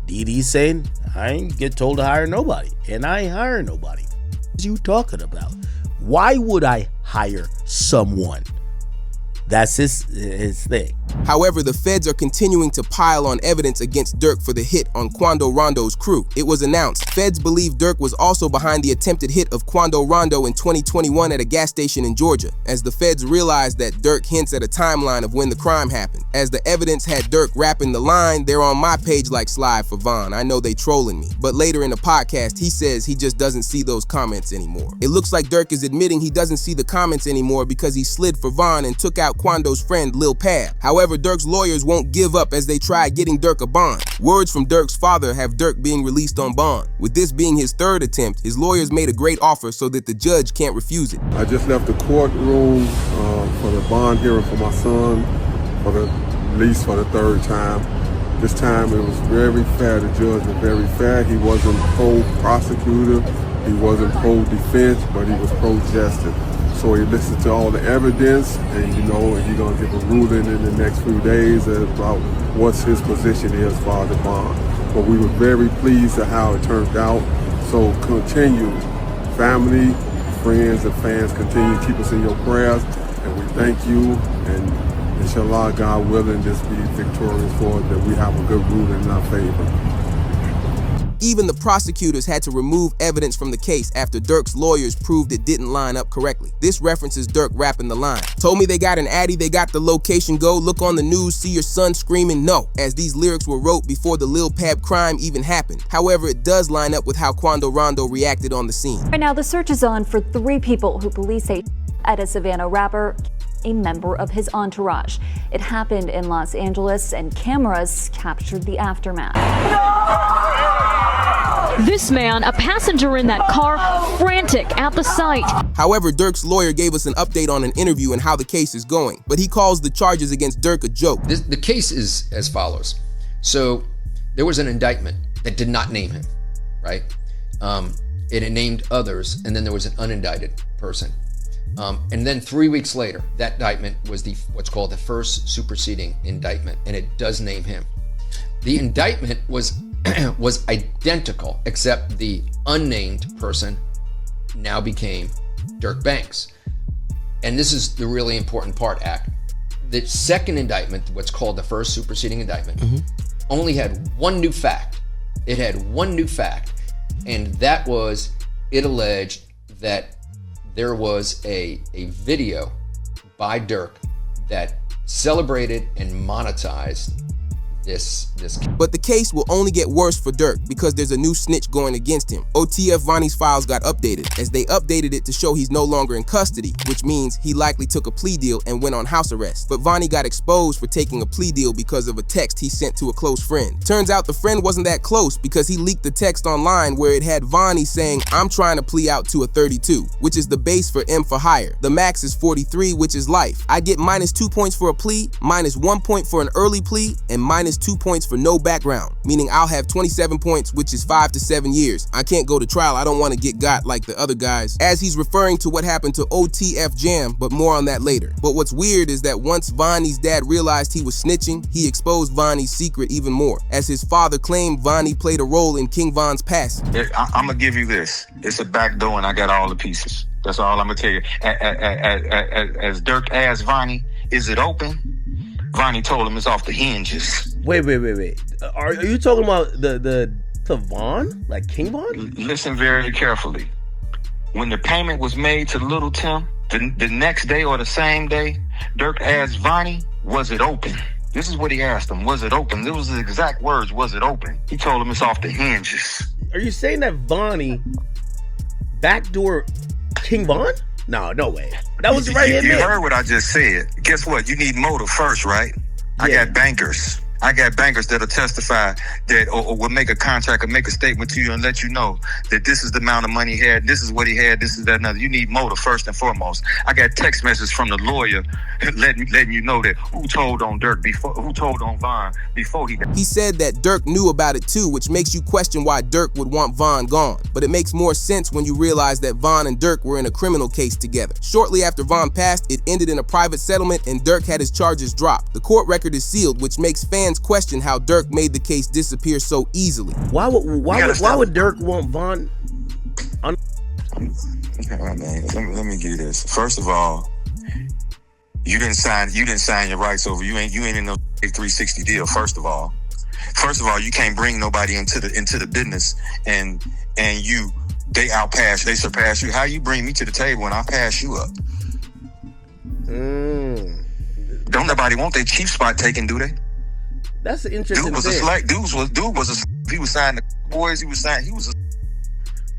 Didi's saying, I ain't get told to hire nobody. And I ain't hire nobody. What are you talking about? Why would I hire someone? That's his thing. However, the feds are continuing to pile on evidence against Durk for the hit on Quando Rondo's crew. It was announced feds believe Durk was also behind the attempted hit of Quando Rondo in 2021 at a gas station in Georgia, as the feds realized that Durk hints at a timeline of when the crime happened. As the evidence had Durk rapping the line, they're on my page like Sly for Von. I know they trolling me. But later in the podcast, he says he just doesn't see those comments anymore. It looks like Durk is admitting he doesn't see the comments anymore because he slid for Von and took out about Quando's friend Lil Pab. However, Durk's lawyers won't give up as they try getting Durk a bond. Words from Durk's father have Durk being released on bond. With this being his third attempt, his lawyers made a great offer so that the judge can't refuse it. I just left the courtroom for the bond hearing for my son for the least for the third time. This time it was very fair. The judge was very fair. He wasn't pro-prosecutor, he wasn't pro-defense, but he was pro-justice. So he listened to all the evidence, and he's gonna give a ruling in the next few days about what his position is for the bond. But we were very pleased at how it turned out. So continue, family, friends, and fans, continue to keep us in your prayers, and we thank you. And inshallah, God willing, this be victorious for us, that we have a good ruling in our favor. Even the prosecutors had to remove evidence from the case after Durk's lawyers proved it didn't line up correctly. This references Durk rapping the line, "Told me they got an addy, they got the location, go look on the news, see your son screaming no," as these lyrics were wrote before the Lil Pab crime even happened. However, it does line up with how Quando Rondo reacted on the scene. Right now, the search is on for 3 people who police say at a Savannah rapper, a member of his entourage. It happened in Los Angeles, and cameras captured the aftermath. This man, a passenger in that car, frantic at the sight. However, Durk's lawyer gave us an update on an interview and how the case is going, but he calls the charges against Durk a joke. The case is as follows. So there was an indictment that did not name him, right? It named others, and then there was an unindicted person. And then 3 weeks later, that indictment was what's called the first superseding indictment, and it does name him. The indictment was identical, except the unnamed person now became Durk Banks. And this is the really important part, Ack. The second indictment, what's called the first superseding indictment, only had one new fact. It had one new fact, and that was it alleged that there was a video by Durk that celebrated and monetized this. But the case will only get worse for Durk because there's a new snitch going against him. OTF Vonnie's files got updated, as they updated it to show he's no longer in custody, which means he likely took a plea deal and went on house arrest. But Vonnie got exposed for taking a plea deal because of a text he sent to a close friend. Turns out the friend wasn't that close because he leaked the text online where it had Vonnie saying, "I'm trying to plea out to a 32, which is the base for M for hire. The max is 43, which is life. I get -2 points for a plea, -1 point for an early plea, and -2 points for no background, meaning I'll have 27 points, which is 5 to 7 years. I can't go to trial. I don't want to get got like the other guys," as he's referring to what happened to OTF Jam, but more on that later. But what's weird is that once Vonnie's dad realized he was snitching, he exposed Vonnie's secret even more, as his father claimed Vonnie played a role in King Von's passing. I'm gonna give you this. It's a back door, and I got all the pieces. That's all I'm gonna tell you. As Durk asked Vonnie, "Is it open?" Vonnie told him it's off the hinges. Wait. Are you talking about the Von? Like King Von? Listen very carefully. When the payment was made to Little Tim, the next day or the same day, Durk asked Vonnie, "Was it open?" This is what he asked him. Was it open? This was the exact words. Was it open? He told him it's off the hinges. Are you saying that Vonnie backdoor King Von? No way. That was right here. You heard what I just said. Guess what? You need motive first, right? Yeah. I got bankers that'll testify that or will make a contract or make a statement to you and let you know that this is the amount of money he had, this is what he had, this is that another. You need motive first and foremost. I got text messages from the lawyer letting you know that who told on Von before he died. He said that Durk knew about it too, which makes you question why Durk would want Von gone. But it makes more sense when you realize that Von and Durk were in a criminal case together. Shortly after Von passed, it ended in a private settlement and Durk had his charges dropped. The court record is sealed, which makes fans question how Durk made the case disappear so easily. Why would Durk want Von? Let me give you this. First of all, you didn't sign your rights over. You ain't in no 360 deal. First of all, you can't bring nobody into the business and they surpass you. How you bring me to the table and I pass you up? Don't nobody want their chief spot taken, do they? That's an interesting thing. He was signing the boys.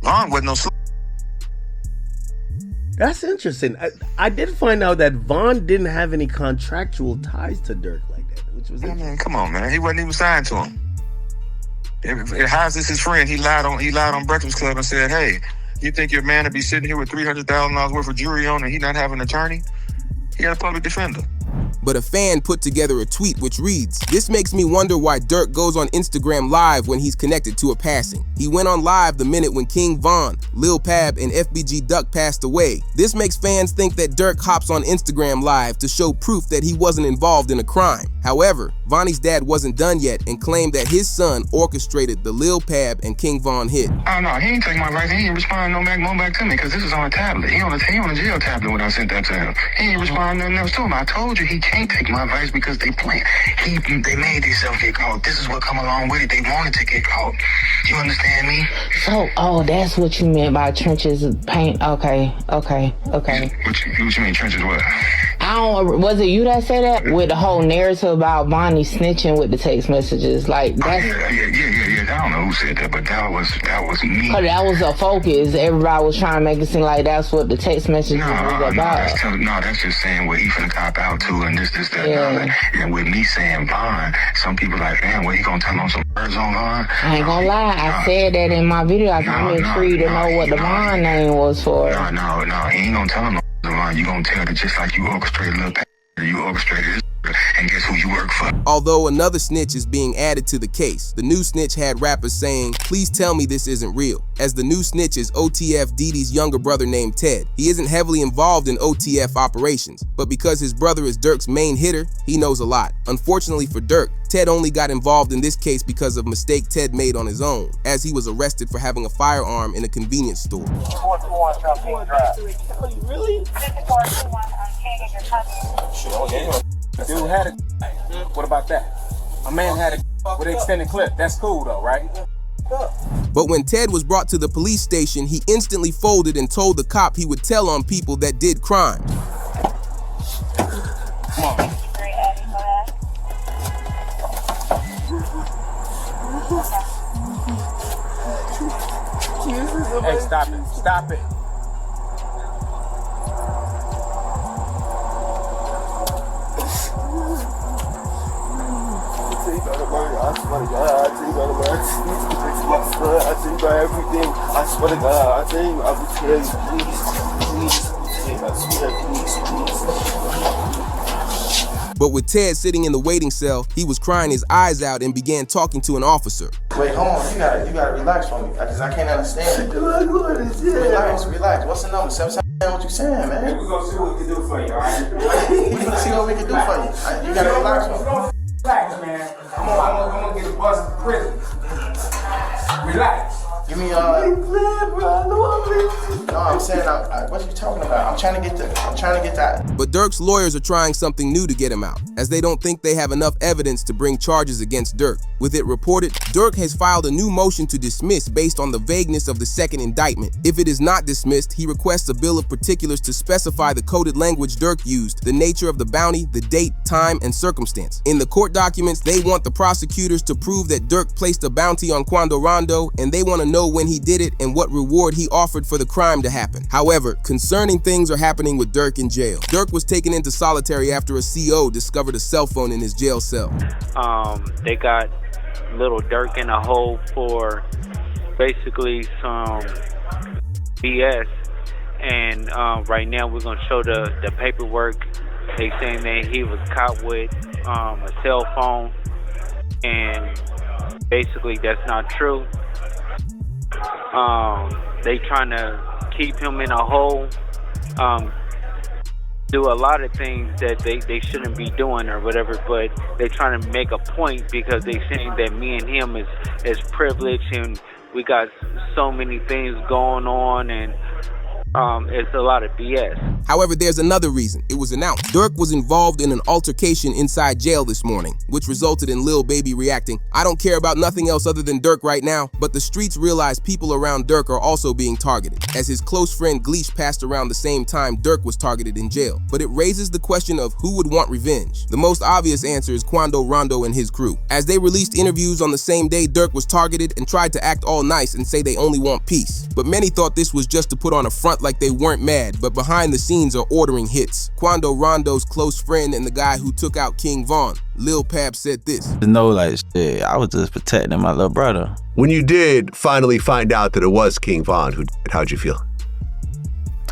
Von wasn't no That's interesting. I did find out that Von didn't have any contractual ties to Dirk like that, which was interesting. I mean, come on, man. He wasn't even signed to him. How's this his friend? He lied on Breakfast Club and said, "Hey, you think your man would be sitting here with $300,000 worth of jewelry on and he not have an attorney? He got a public defender." But a fan put together a tweet which reads, "This makes me wonder why Dirk goes on Instagram Live when he's connected to a passing. He went on live the minute when King Von, Lil Pab, and FBG Duck passed away. This makes fans think that Dirk hops on Instagram Live to show proof that he wasn't involved in a crime. However, Vonnie's dad wasn't done yet and claimed that his son orchestrated the Lil Pab and King Von hit. Oh no, he ain't take my advice. He ain't respond no back to me because this is on a tablet. He on a jail tablet when I sent that to him. He ain't respond nothing else to him. I told you he can't take my advice because they playing. They made themselves get caught. This is what come along with it. They wanted to get caught. You understand me? So, that's what you meant by trenches paint. Okay. What you mean trenches what? Was it you that said that? With the whole narrative about Bonnie snitching with the text messages, like that's. Yeah. I don't know who said that, but that was me. But that was a focus. Everybody was trying to make it seem like that's what the text messages was about. That's just saying what he finna cop out to and this, that, and and with me saying Von, some people like, man, what he gonna tell on some birds on Von? I ain't gonna lie, I said that in my video. I'm intrigued to know what the Von name was for. No, he ain't gonna tell him no Von. You gonna tell it just like you orchestrated Lil Pab. You orchestrated this, and guess who you work for? Although another snitch is being added to the case, the new snitch had rappers saying, "Please tell me this isn't real," as the new snitch is OTF Didi's younger brother named Ted. He isn't heavily involved in OTF operations, but because his brother is Dirk's main hitter, he knows a lot. Unfortunately for Dirk, Ted only got involved in this case because of a mistake Ted made on his own, as he was arrested for having a firearm in a convenience store. Really? Dude had a. What about that? A man had a with an extended clip. That's cool though, right? But when Ted was brought to the police station, he instantly folded and told the cop he would tell on people that did crime. Come on. Hey, stop it. Stop it. I swear to God, I tell you about it, man. I tell you about everything. I swear to God, I tell you, I will tell you, please. I swear, please. But with Ted sitting in the waiting cell, he was crying his eyes out and began talking to an officer. Wait, hold on. You gotta relax for me, because I can't understand it. Relax. What's the number? 7 what you saying, man? We're gonna see what we can do for you, all right? We're gonna see what we can do for you. You gotta relax for me. Relax, man. I'm gonna get a bus to prison. Relax. Give me no, I'm saying, what are you talking about? I'm trying to get that. But Dirk's lawyers are trying something new to get him out, as they don't think they have enough evidence to bring charges against Dirk. With it reported, Dirk has filed a new motion to dismiss based on the vagueness of the second indictment. If it is not dismissed, he requests a bill of particulars to specify the coded language Dirk used, the nature of the bounty, the date, time, and circumstance. In the court documents, they want the prosecutors to prove that Dirk placed a bounty on Quando Rondo, and they want to know when he did it and what reward he offered for the crime to happen. However, concerning things are happening with Dirk in jail. Dirk was taken into solitary after a CO discovered a cell phone in his jail cell. They got little Dirk in a hole for basically some BS, and right now we're gonna show the paperwork. They saying that he was caught with a cell phone, and basically that's not true. They trying to keep him in a hole, do a lot of things that they shouldn't be doing or whatever, but they trying to make a point because they saying that me and him is privileged and we got so many things going on, and it's a lot of BS. However, there's another reason. It was announced. Durk was involved in an altercation inside jail this morning, which resulted in Lil Baby reacting, "I don't care about nothing else other than Durk right now," but the streets realize people around Durk are also being targeted, as his close friend Gleesh passed around the same time Durk was targeted in jail. But it raises the question of who would want revenge. The most obvious answer is Quando Rondo and his crew, as they released interviews on the same day Durk was targeted and tried to act all nice and say they only want peace. But many thought this was just to put on a front like they weren't mad, but behind the scenes are ordering hits. Quando Rondo's close friend and the guy who took out King Von, Lil Pab, said this. No, like, shit, I was just protecting my little brother. When you did finally find out that it was King Von who did it, how'd you feel?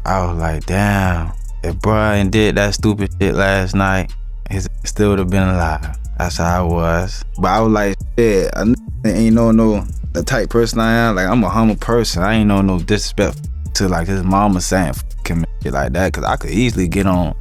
I was like, damn, if Brian did that stupid shit last night, he still would have been alive. That's how I was. But I was like, shit, I ain't no the type person I am. Like, I'm a humble person. I ain't no disrespect to like his mama saying f him and shit like that, cause I could easily get on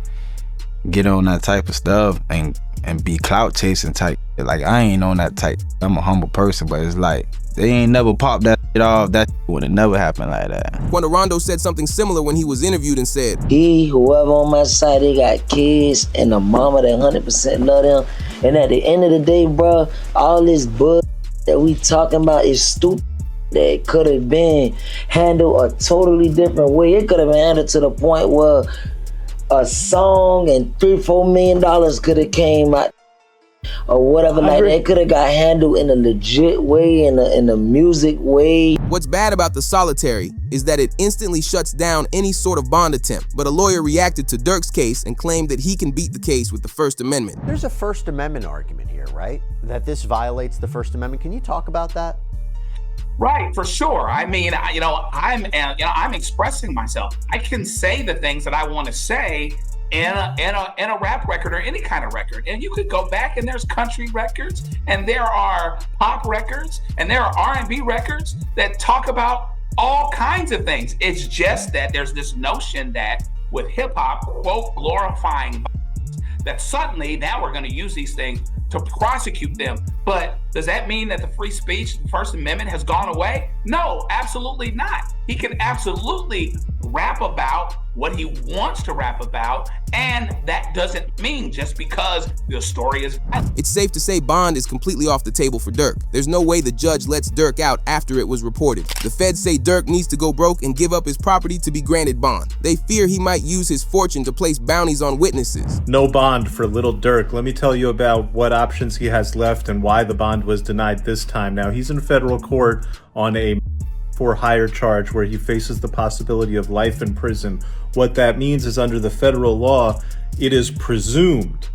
that type of stuff and be clout chasing type. Like, I ain't on that type. I'm a humble person, but it's like they ain't never popped that shit off. That would have never happened like that. Quando Rondo said something similar when he was interviewed and said, whoever on my side, they got kids and a mama that 100% love them. And at the end of the day, bro, all this bull that we talking about is stupid. That could have been handled a totally different way. It could have been handled to the point where a song and $3-4 million could have came out or whatever. Like that could have got handled in a legit way, in a music way. What's bad about the solitary is that it instantly shuts down any sort of bond attempt. But a lawyer reacted to Durk's case and claimed that he can beat the case with the First Amendment. There's a First Amendment argument here, right? That this violates the First Amendment. Can you talk about that? Right, for sure. I mean, I'm expressing myself. I can say the things that I want to say in a rap record or any kind of record. And you could go back and there's country records and there are pop records and there are R&B records that talk about all kinds of things. It's just that there's this notion that with hip hop, quote, glorifying that suddenly now we're going to use these things to prosecute them. But does that mean that the free speech, First Amendment has gone away? No, absolutely not. He can absolutely rap about what he wants to rap about, and that doesn't mean just because the story is bad. It's safe to say bond is completely off the table for Durk. There's no way the judge lets Durk out after it was reported. The feds say Durk needs to go broke and give up his property to be granted bond. They fear he might use his fortune to place bounties on witnesses. No bond for Lil Durk. Let me tell you about what options he has left and why the bond was denied this time. Now, he's in federal court on a for hire charge where he faces the possibility of life in prison. What that means is under the federal law, it is presumed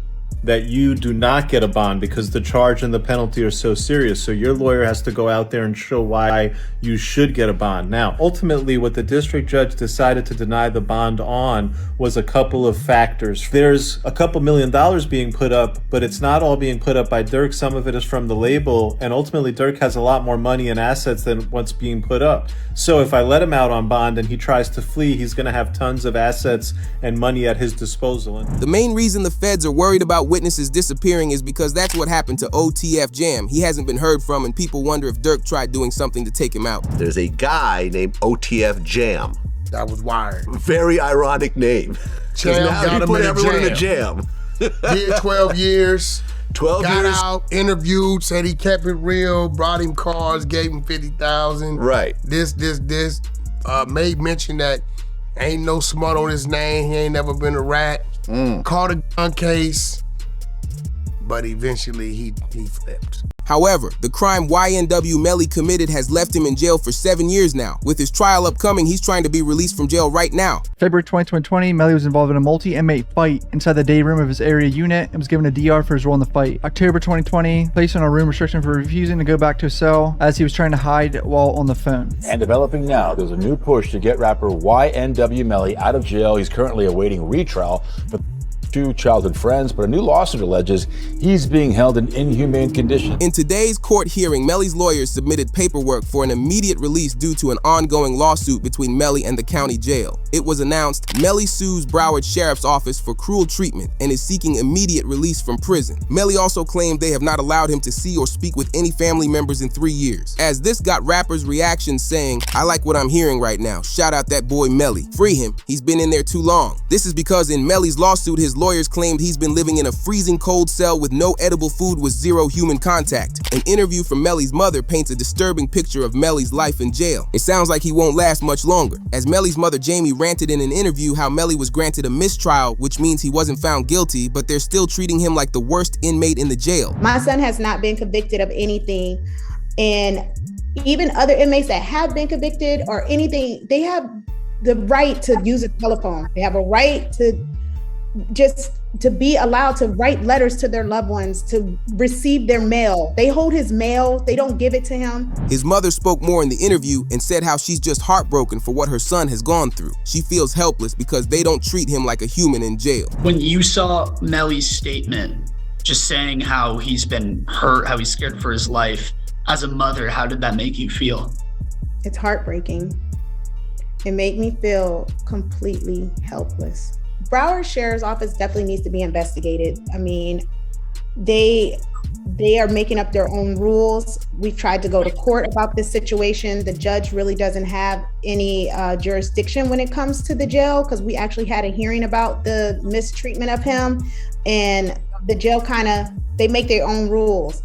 that you do not get a bond because the charge and the penalty are so serious. So your lawyer has to go out there and show why you should get a bond. Now, ultimately, what the district judge decided to deny the bond on was a couple of factors. There's a couple $1 million being put up, but it's not all being put up by Durk. Some of it is from the label, and ultimately Durk has a lot more money and assets than what's being put up. So if I let him out on bond and he tries to flee, he's gonna have tons of assets and money at his disposal. The main reason the feds are worried about witnesses disappearing is because that's what happened to OTF Jam. He hasn't been heard from, and people wonder if Durk tried doing something to take him out. There's a guy named OTF Jam. That was wired. Very ironic name. Jam got him in a jam. Did 12 years. 12 got years. Out, interviewed, said he kept it real, brought him cars, gave him 50,000. Right. This. Made mention that ain't no smut on his name. He ain't never been a rat. Caught a gun case, but eventually he flipped. However, the crime YNW Melly committed has left him in jail for 7 years now. With his trial upcoming, he's trying to be released from jail right now. February 2020, Melly was involved in a multi-inmate fight inside the day room of his area unit and was given a DR for his role in the fight. October 2020, placed on a room restriction for refusing to go back to his cell as he was trying to hide while on the phone. And developing now, there's a new push to get rapper YNW Melly out of jail. He's currently awaiting retrial, but two childhood friends, but a new lawsuit alleges he's being held in inhumane conditions. In today's court hearing, Melly's lawyers submitted paperwork for an immediate release due to an ongoing lawsuit between Melly and the county jail. It was announced Melly sues Broward Sheriff's Office for cruel treatment and is seeking immediate release from prison. Melly also claimed they have not allowed him to see or speak with any family members in 3 years. As this got rappers' reactions saying, "I like what I'm hearing right now. Shout out that boy Melly. Free him. He's been in there too long." This is because in Melly's lawsuit, his lawyers claimed he's been living in a freezing cold cell with no edible food with zero human contact. An interview from Melly's mother paints a disturbing picture of Melly's life in jail. It sounds like he won't last much longer, as Melly's mother Jamie ranted in an interview how Melly was granted a mistrial, which means he wasn't found guilty, but they're still treating him like the worst inmate in the jail. My son has not been convicted of anything, and even other inmates that have been convicted or anything, they have the right to use a telephone. They have a right to just to be allowed to write letters to their loved ones, to receive their mail. They hold his mail, they don't give it to him. His mother spoke more in the interview and said how she's just heartbroken for what her son has gone through. She feels helpless because they don't treat him like a human in jail. When you saw Melly's statement, just saying how he's been hurt, how he's scared for his life, as a mother, how did that make you feel? It's heartbreaking. It made me feel completely helpless. Broward Sheriff's Office definitely needs to be investigated. I mean, they are making up their own rules. We've tried to go to court about this situation. The judge really doesn't have any jurisdiction when it comes to the jail, because we actually had a hearing about the mistreatment of him, and the jail they make their own rules.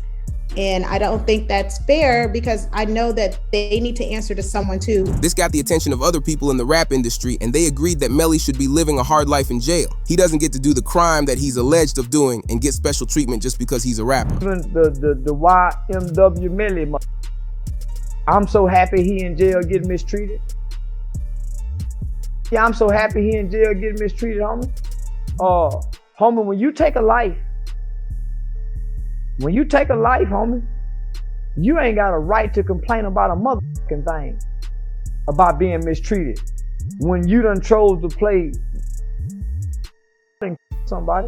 And I don't think that's fair, because I know that they need to answer to someone too. This got the attention of other people in the rap industry, and they agreed that Melly should be living a hard life in jail. He doesn't get to do the crime that he's alleged of doing and get special treatment just because he's a rapper. The YMW Melly, I'm so happy he in jail getting mistreated. Yeah, I'm so happy he in jail getting mistreated, homie. Homie, when you take a life, homie, you ain't got a right to complain about a motherfucking thing about being mistreated when you done chose to play somebody.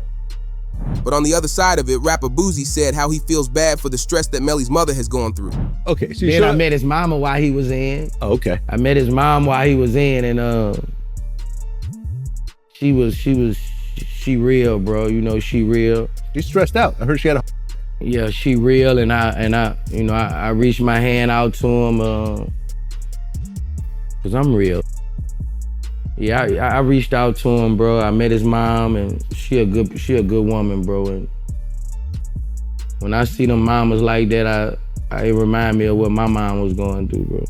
But on the other side of it, rapper Boozy said how he feels bad for the stress that Melly's mother has gone through. Okay, so then I met his mama while he was in. Oh, okay. I met his mom while he was in, and she real, bro. You know, she real. She's stressed out. I heard she had a... Yeah, she real, and I reached my hand out to him, cause I'm real. Yeah, I reached out to him, bro. I met his mom, and she a good woman, bro. And when I see them mamas like that, it remind me of what my mom was going through, bro.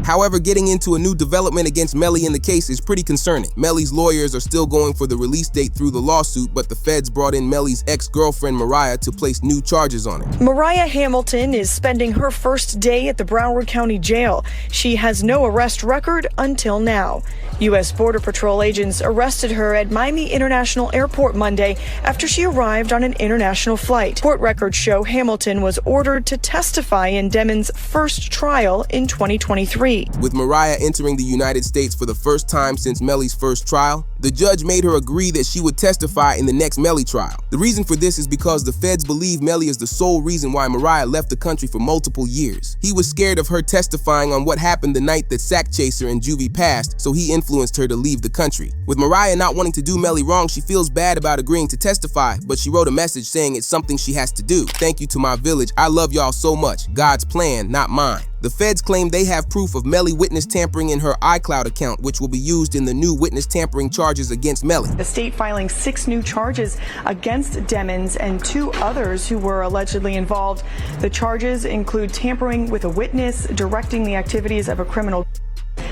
However, getting into a new development against Melly in the case is pretty concerning. Melly's lawyers are still going for the release date through the lawsuit, but the feds brought in Melly's ex-girlfriend Mariah to place new charges on her. Mariah Hamilton is spending her first day at the Broward County Jail. She has no arrest record until now. U.S. Border Patrol agents arrested her at Miami International Airport Monday after she arrived on an international flight. Court records show Hamilton was ordered to testify in Demon's first trial in 2023. With Mariah entering the United States for the first time since Melly's first trial, the judge made her agree that she would testify in the next Melly trial. The reason for this is because the feds believe Melly is the sole reason why Mariah left the country for multiple years. He was scared of her testifying on what happened the night that Sack Chaser and Juvie passed, so he influenced her to leave the country. With Mariah not wanting to do Melly wrong, she feels bad about agreeing to testify, but she wrote a message saying it's something she has to do. Thank you to my village. I love y'all so much. God's plan, not mine. The feds claim they have proof of Melly witness tampering in her iCloud account, which will be used in the new witness tampering charges against Melly. The state filing 6 new charges against Demons and 2 others who were allegedly involved. The charges include tampering with a witness, directing the activities of a criminal,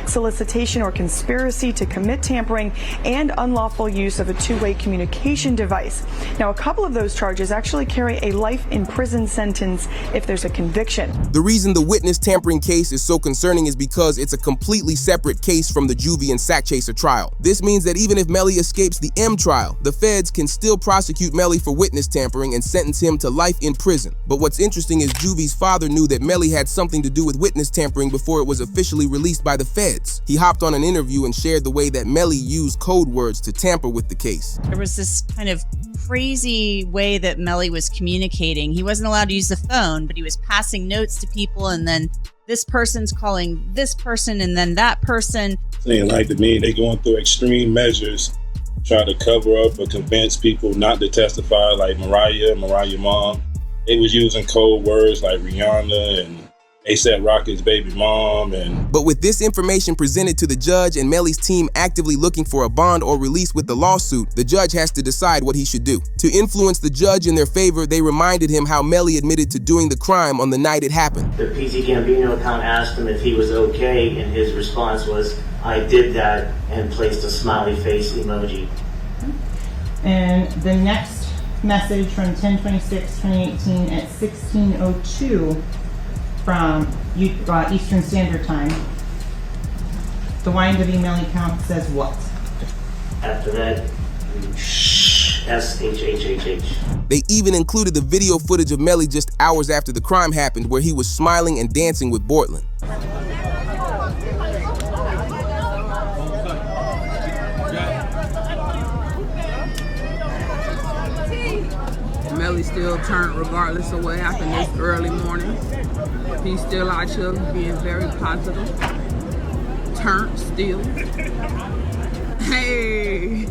solicitation or conspiracy to commit tampering, and unlawful use of a two-way communication device. Now, a couple of those charges actually carry a life in prison sentence if there's a conviction. The reason the witness tampering case is so concerning is because it's a completely separate case from the Juvie and Sack Chaser trial. This means that even if Melly escapes the M trial, the feds can still prosecute Melly for witness tampering and sentence him to life in prison. But what's interesting is Juvie's father knew that Melly had something to do with witness tampering before it was officially released by the feds. minutes. He hopped on an interview and shared the way that Melly used code words to tamper with the case. There was this kind of crazy way that Melly was communicating. He wasn't allowed to use the phone, but he was passing notes to people, and then this person's calling this person and then that person. Saying like to me, they going through extreme measures, trying to cover up or convince people not to testify, like Mariah mom. They was using code words like Rihanna and A$AP Rocky's baby mom. But with this information presented to the judge and Melly's team actively looking for a bond or release with the lawsuit, the judge has to decide what he should do. To influence the judge in their favor, they reminded him how Melly admitted to doing the crime on the night it happened. The PT Gambino account asked him if he was okay, and his response was, "I did that," and placed a smiley face emoji. And the next message from 10/26/2018 at 16:02 from Eastern Standard Time. The YNW Melly count says what? After that, SHHHH. They even included the video footage of Melly just hours after the crime happened, where he was smiling and dancing with Bortland. Melly still turned regardless of what happened this early morning. He's still out here being very positive. Turned still. Hey!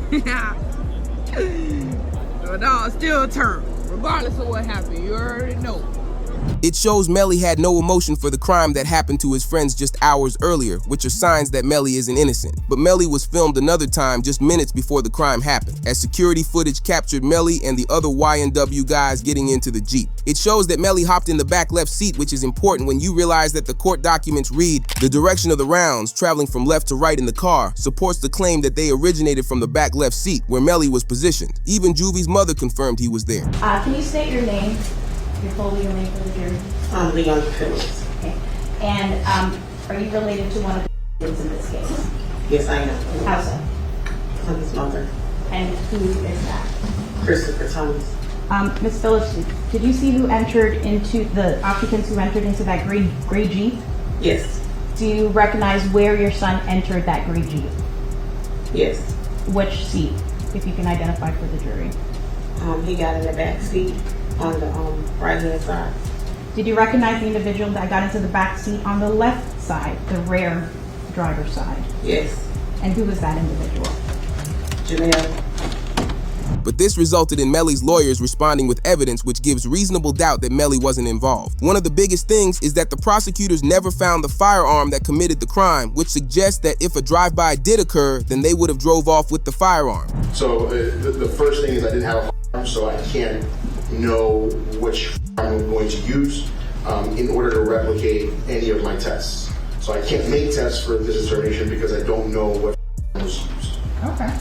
No, still turned, regardless of what happened. You already know. It shows Melly had no emotion for the crime that happened to his friends just hours earlier, which are signs that Melly isn't innocent. But Melly was filmed another time just minutes before the crime happened, as security footage captured Melly and the other YNW guys getting into the Jeep. It shows that Melly hopped in the back left seat, which is important when you realize that the court documents read, "The direction of the rounds, traveling from left to right in the car, supports the claim that they originated from the back left seat, where Melly was positioned." Even Juvie's mother confirmed he was there. Can you state your name? Your full legal name for the jury? Leon Phillips. Okay. And are you related to one of the victims in this case? Yes, I am. How so? I'm his mother. And who is that? Christopher Thomas. Ms. Phillips, did you see who entered into the occupants who entered into that gray Jeep? Yes. Do you recognize where your son entered that gray Jeep? Yes. Which seat, if you can identify for the jury? He got in the back seat on the right hand side. Did you recognize the individual that got into the back seat on the left side, the rear driver's side? Yes. And who was that individual? Janelle. But this resulted in Melly's lawyers responding with evidence which gives reasonable doubt that Melly wasn't involved. One of the biggest things is that the prosecutors never found the firearm that committed the crime, which suggests that if a drive-by did occur, then they would have drove off with the firearm. So the first thing is I didn't have a firearm, so I can't know which firearm I'm going to use in order to replicate any of my tests. So I can't make tests for this determination because I don't know what firearm was used. Okay.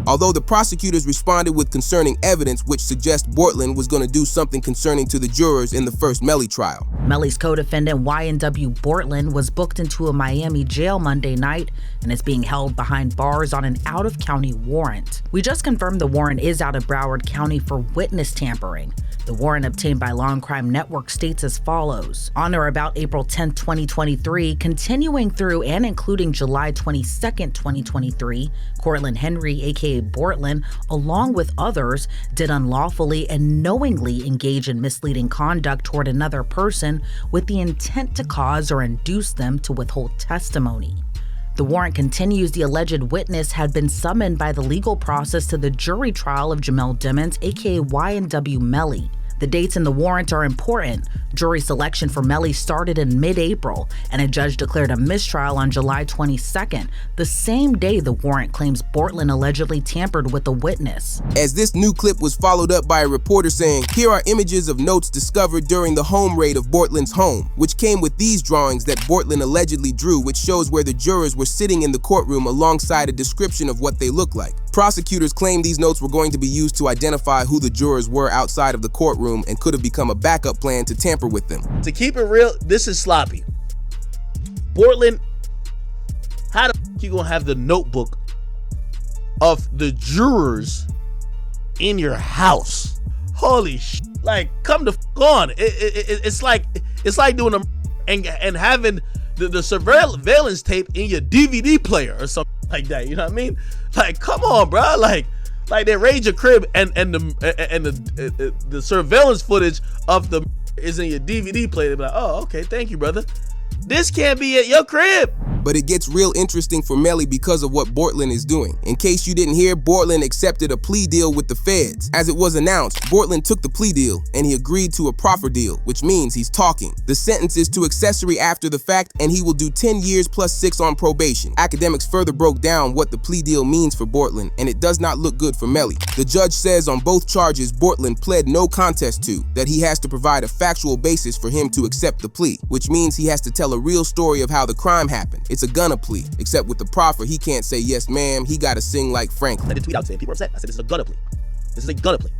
Although the prosecutors responded with concerning evidence which suggests Bortland was going to do something concerning to the jurors in the first Melly trial. Melly's co-defendant YNW Bortland was booked into a Miami jail Monday night and is being held behind bars on an out-of-county warrant. We just confirmed the warrant is out of Broward County for witness tampering. The warrant obtained by Law and Crime Network states as follows. On or about April 10, 2023, continuing through and including July 22, 2023, Cortland Henry, aka Bortland, along with others, did unlawfully and knowingly engage in misleading conduct toward another person with the intent to cause or induce them to withhold testimony. The warrant continues the alleged witness had been summoned by the legal process to the jury trial of Jamel Dimmons, aka YNW Melly. The dates in the warrant are important. Jury selection for Melly started in mid-April, and a judge declared a mistrial on July 22nd, the same day the warrant claims Bortland allegedly tampered with a witness. As this new clip was followed up by a reporter saying, "Here are images of notes discovered during the home raid of Bortland's home," which came with these drawings that Bortland allegedly drew, which shows where the jurors were sitting in the courtroom alongside a description of what they looked like. Prosecutors claimed these notes were going to be used to identify who the jurors were outside of the courtroom and could have become a backup plan to tamper with them. To keep it real, this is sloppy. Bortland, how the f you gonna have the notebook of the jurors in your house? Holy sh! Like, come the f on. It's like doing a and having the surveillance tape in your DVD player or something like that. You know what I mean? Like, come on, bro. Like they raid your crib and the surveillance footage of the is in your DVD player. They be like, oh, okay, thank you, brother. This can't be at your crib. But it gets real interesting for Melly because of what Bortland is doing. In case you didn't hear, Bortland accepted a plea deal with the feds. As it was announced, Bortland took the plea deal and he agreed to a proffer deal, which means he's talking. The sentence is to accessory after the fact, and he will do 10 years plus 6 on probation. Academics further broke down what the plea deal means for Bortland, and it does not look good for Melly. The judge says on both charges Bortland pled no contest to, that he has to provide a factual basis for him to accept the plea, which means he has to tell a real story of how the crime happened. It's a gunna plea, except with the proffer, he can't say yes ma'am, he gotta sing like Franklin. I did tweet out saying people are upset. I said this is a gunna plea. This is a gunna plea.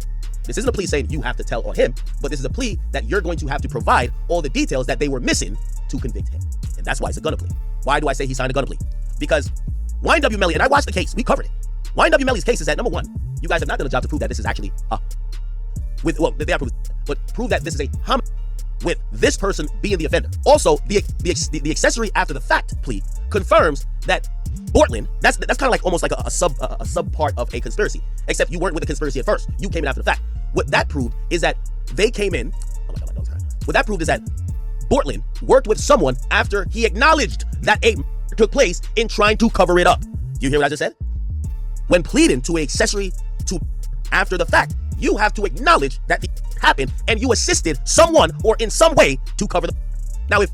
This isn't a plea saying you have to tell on him, but this is a plea that you're going to have to provide all the details that they were missing to convict him. And that's why it's a gunna plea. Why do I say he signed a gunna plea? Because YNW Melly, and I watched the case, we covered it. YNW Melly's case is that, number one, you guys have not done a job to prove that this is actually they have proved, but prove that this is a homicide with this person being the offender. Also, the accessory after the fact plea confirms that Bortland, that's kind of like almost like a sub part of a conspiracy, except you weren't with the conspiracy at first. You came in after the fact. What that proved is that they came in, what that proved is that Bortland worked with someone after he acknowledged that a took place in trying to cover it up. Do you hear what I just said? When pleading to an accessory to after the fact, you have to acknowledge that it happened and you assisted someone or in some way to cover the. Now, if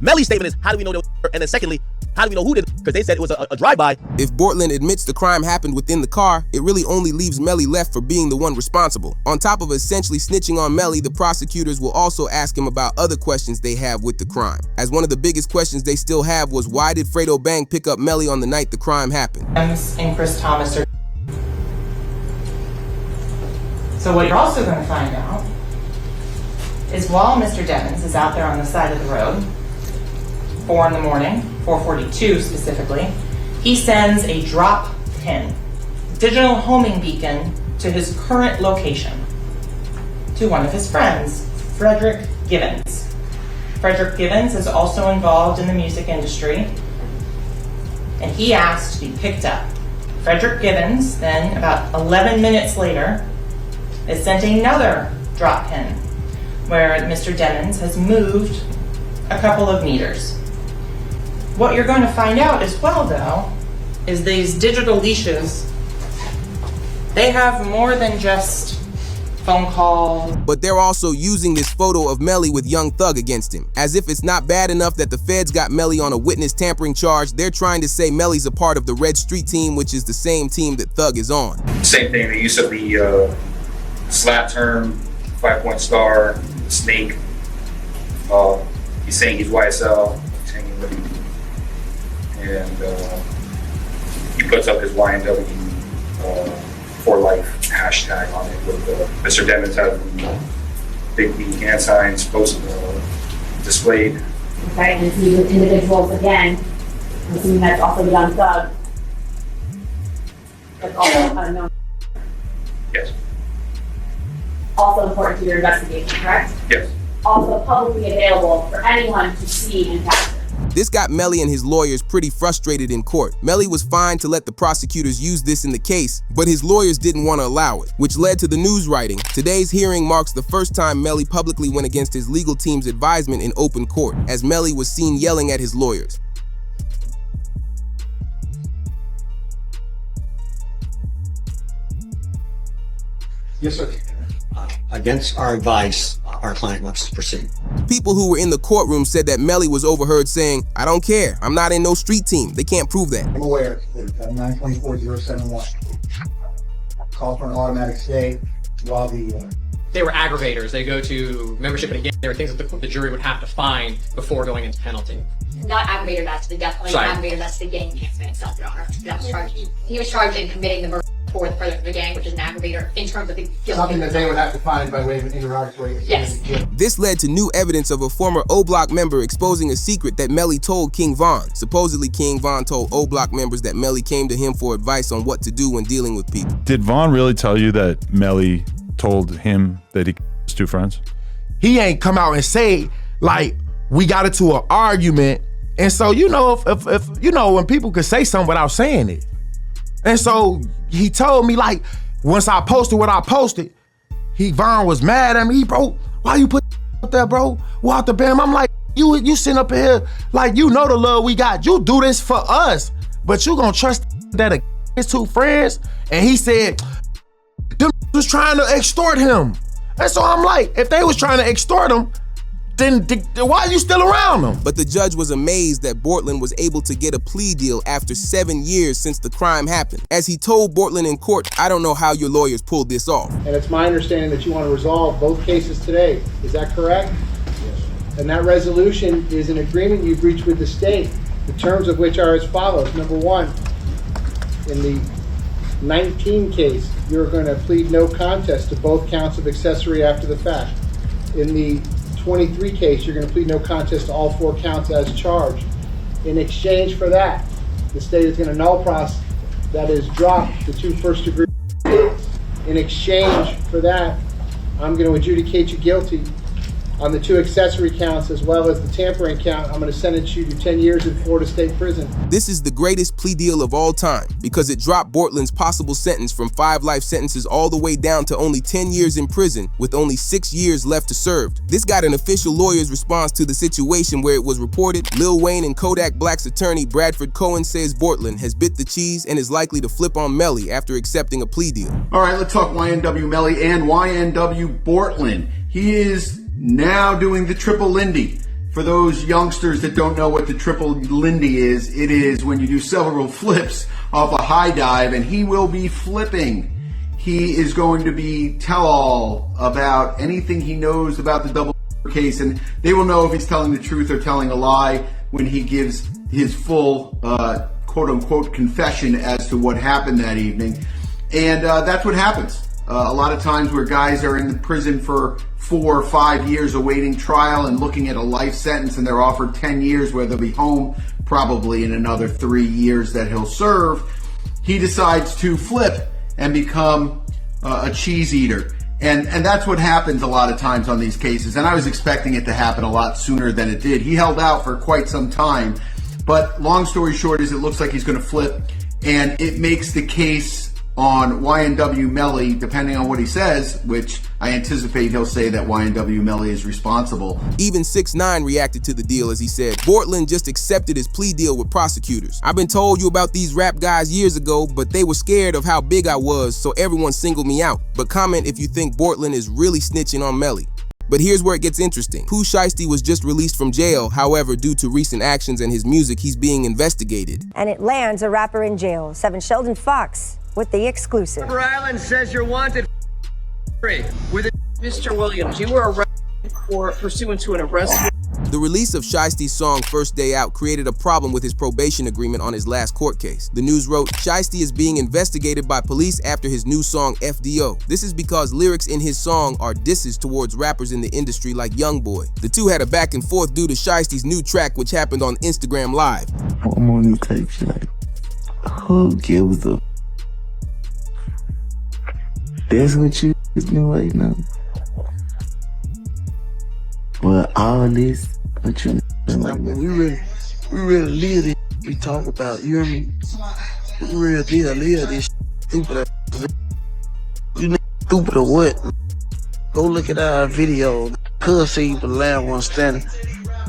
Melly's statement is, how do we know, and then secondly, how do we know who did it? Because they said it was a drive-by. If Bortland admits the crime happened within the car, it really only leaves Melly left for being the one responsible. On top of essentially snitching on Melly, the prosecutors will also ask him about other questions they have with the crime. As one of the biggest questions they still have was, why did Fredo Bang pick up Melly on the night the crime happened? And Chris Thomas are. So what you're also going to find out is while Mr. Devins is out there on the side of the road, 4 in the morning, 4:42 specifically, he sends a drop pin, digital homing beacon, to his current location, to one of his friends, Frederick Givens. Frederick Givens is also involved in the music industry, and he asked to be picked up. Frederick Givens, then about 11 minutes later, is sent another drop pin where Mr. Devins has moved a couple of meters. What you're going to find out as well, though, is these digital leashes, they have more than just phone call. But they're also using this photo of Melly with Young Thug against him. As if it's not bad enough that the feds got Melly on a witness tampering charge, they're trying to say Melly's a part of the Red Street team, which is the same team that Thug is on. Same thing, the use of the slap term, 5-point star, snake. He's saying he's YSL, he's hanging with him. And he puts up his YNW for life hashtag on it with Mr. Devins has the big B hand signs displayed. Right, and these individuals again, I'm assuming that's also Young Thug. That's also unknown. Yes. Also important to your investigation, correct? Yes. Also publicly available for anyone to see and capture. This got Melly and his lawyers pretty frustrated in court. Melly was fine to let the prosecutors use this in the case, but his lawyers didn't want to allow it, which led to the news writing. Today's hearing marks the first time Melly publicly went against his legal team's advisement in open court, as Melly was seen yelling at his lawyers. Yes, sir. Against our advice, our client wants to proceed. People who were in the courtroom said that Melly was overheard saying, "I don't care, I'm not in no street team." They can't prove that. I'm aware that 924-071 call for an automatic stay while they were aggravators. They go to membership in a gang. There are things that the jury would have to find before going into penalty. Not aggravator, that's the death penalty. Aggravator, that's the gang enhancement itself, Your Honor. That was charged. He was charged in committing the murder for the furtherance of the gang, which is an aggravator in terms of the guilt. Something that they would have to find by way of an interrogatory. Yes. This led to new evidence of a former O-Block member exposing a secret that Melly told King Von. Supposedly, King Von told O-Block members that Melly came to him for advice on what to do when dealing with people. Did Von really tell you that Melly told him that he was 2 friends? He ain't come out and say, like, we got into an argument And so, if you know, when people could say something without saying it. And so he told me, like, once I posted what I posted, Von was mad at me. Bro, why you put up there, bro? Walk the bam. I'm like, you sitting up here, like, you know the love we got. You do this for us, but you gonna trust that his two friends? And he said, them was trying to extort him. And so I'm like, if they was trying to extort him, then why are you still around them? But the judge was amazed that Bortlen was able to get a plea deal after 7 years since the crime happened. As he told Bortlen in court, I don't know how your lawyers pulled this off. And it's my understanding that you want to resolve both cases today. Is that correct? Yes. And that resolution is an agreement you've reached with the state, the terms of which are as follows. Number one, in the 19 case, you're going to plead no contest to both counts of accessory after the fact. In the 23 case, you're going to plead no contest to all 4 counts as charged. In exchange for that, the state is going to null process, that is, drop the 2 first-degree. In exchange for that, I'm going to adjudicate you guilty on the 2 accessory counts as well as the tampering count. I'm going to sentence you to 10 years in Florida State Prison. This is the greatest plea deal of all time because it dropped Bortlen's possible sentence from 5 life sentences all the way down to only 10 years in prison with only 6 years left to serve. This got an official lawyer's response to the situation where it was reported. Lil Wayne and Kodak Black's attorney Bradford Cohen says Bortlen has bit the cheese and is likely to flip on Melly after accepting a plea deal. All right, let's talk YNW Melly and YNW Bortlen. He is now doing the triple Lindy. For those youngsters that don't know what the triple Lindy is, it is when you do several flips off a high dive, and he will be flipping. He is going to be tell-all about anything he knows about the double case, and they will know if he's telling the truth or telling a lie when he gives his full quote-unquote confession as to what happened that evening. And that's what happens. A lot of times where guys are in the prison for 4 or 5 years awaiting trial and looking at a life sentence, and they're offered 10 years where they'll be home probably in another 3 years that he'll serve, he decides to flip and become a cheese eater. And that's what happens a lot of times on these cases. And I was expecting it to happen a lot sooner than it did. He held out for quite some time. But long story short is it looks like he's going to flip. And it makes the case on YNW Melly, depending on what he says, which I anticipate he'll say that YNW Melly is responsible. Even 6ix9ine reacted to the deal as he said, Bortlen just accepted his plea deal with prosecutors. I've been told you about these rap guys years ago, but they were scared of how big I was, so everyone singled me out. But comment if you think Bortlen is really snitching on Melly. But here's where it gets interesting. Pooh Shiesty was just released from jail. However, due to recent actions and his music, he's being investigated. And it lands a rapper in jail. 7 Sheldon Fox with the exclusive. Rhode Island says you're wanted with Mr. Williams. You were arrested for pursuant to an arrest. The release of Shiesty's song First Day Out created a problem with his probation agreement on his last court case. The news wrote, Shiesty is being investigated by police after his new song FDO. This is because lyrics in his song are disses towards rappers in the industry like YoungBoy. The two had a back and forth due to Shiesty's new track, which happened on Instagram Live. I'm on this type shit like, who gives a that's what you doing right now. Well, all this, what you like, we really live this. We talk about, you hear me? We real deal live this stupid. You stupid or what? Go look at our video. Could see the last one standing.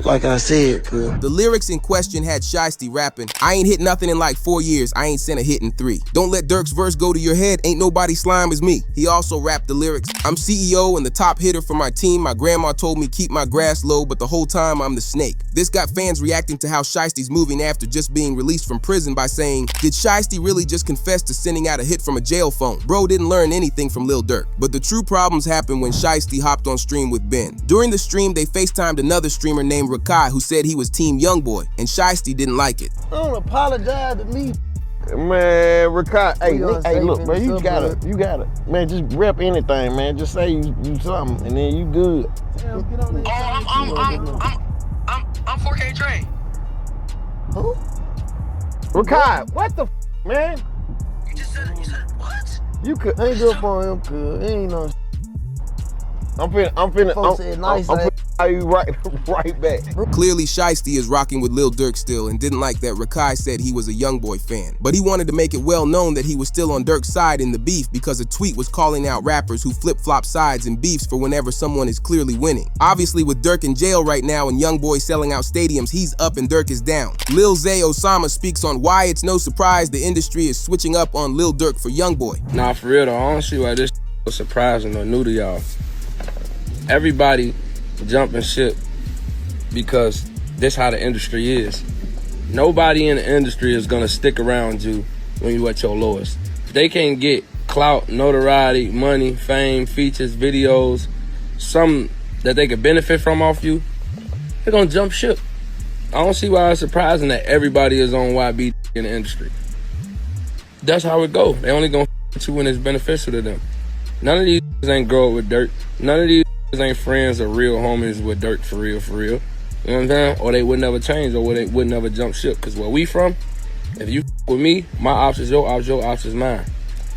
Like I said, the lyrics in question had Shiesty rapping, I ain't hit nothing in like 4 years, I ain't sent a hit in 3. Don't let Dirk's verse go to your head, ain't nobody slime as me. He also rapped the lyrics, I'm CEO and the top hitter for my team, my grandma told me keep my grass low, but the whole time I'm the snake. This got fans reacting to how Shiesty's moving after just being released from prison by saying, did Shiesty really just confess to sending out a hit from a jail phone? Bro didn't learn anything from Lil Durk. But the true problems happened when Shiesty hopped on stream with Ben. During the stream, they FaceTimed another streamer named Rakai who said he was Team YoungBoy, and Shiesty didn't like it. Don't apologize to me. Man, Rakai, hey, look, man, you gotta, man, just rep anything, man. Just say you something, and then you good. I'm 4K Trey. Who? Rakai, what the man? You said what? You could hang up on him, cuz. He ain't no I'm finna you right back. Clearly, Shiesty is rocking with Lil Durk still and didn't like that Rakai said he was a YoungBoy fan. But he wanted to make it well known that he was still on Durk's side in the beef because a tweet was calling out rappers who flip-flop sides in beefs for whenever someone is clearly winning. Obviously, with Durk in jail right now and YoungBoy selling out stadiums, he's up and Durk is down. Lil Zay Osama speaks on why it's no surprise the industry is switching up on Lil Durk for YoungBoy. Nah, for real though, I don't see why this was surprising or new to y'all. Everybody jumping ship because this how the industry is. Nobody in the industry is gonna stick around you when you at your lowest. If they can't get clout, notoriety, money, fame, features, videos, something that they could benefit from off you, they're gonna jump ship. I don't see why it's surprising that everybody is on YB in the industry. That's how it go. They only gonna f you when it's beneficial to them. None of these ain't grow up with Durk. None of these ain't friends or real homies with Durk for real, for real. You know what I'm saying? Or they would never change, or they would never jump ship. Cause where we from, if you with me, my ops is your ops is mine.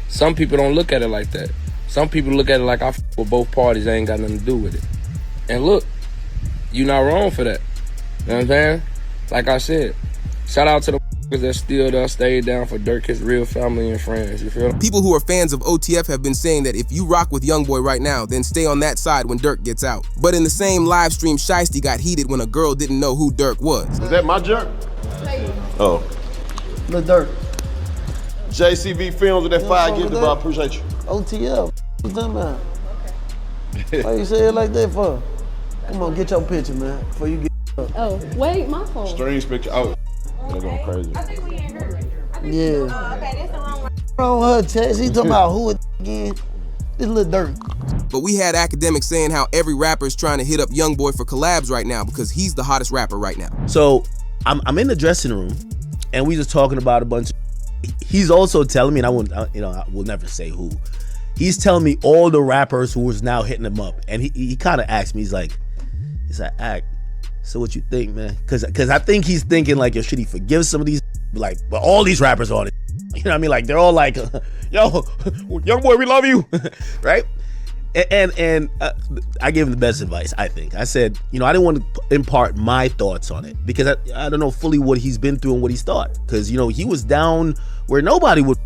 Some people don't look at it like that. Some people look at it like I with both parties, I ain't got nothing to do with it. And look, you not wrong for that. You know what I'm saying? Like I said, shout out to the that still there, stayed down for Durk, his real family and friends, you feel? People who are fans of OTF have been saying that if you rock with YoungBoy right now, then stay on that side when Durk gets out. But in the same live stream, Shiesty got heated when a girl didn't know who Durk was. Was that my jerk? Oh. Lil Durk. JCV Films with that fire gift, bro. I appreciate you. OTF. What's that, man? Why you say it like that for? Come on, get your picture, man, before you get up. Oh, wait, my phone. Streams picture. Oh, they're going crazy. Yeah. Oh, okay, that's the wrong one. Wrong with her, Chaz. He talking about who again? This Lil Durk. But we had academics saying how every rapper is trying to hit up YoungBoy for collabs right now because he's the hottest rapper right now. So I'm in the dressing room, and we just talking about a bunch of. He's also telling me, and I will never say who. He's telling me all the rappers who was now hitting him up, and he kind of asked me, he's like, Act, so what you think, man? Because I think he's thinking like, yo, should he forgive some of these, like, but all these rappers on it, you know what I mean? Like they're all like, yo, YoungBoy, we love you, right? And I gave him the best advice, I think. I said, I didn't want to impart my thoughts on it because I don't know fully what he's been through and what he's thought. Because, he was down where nobody would.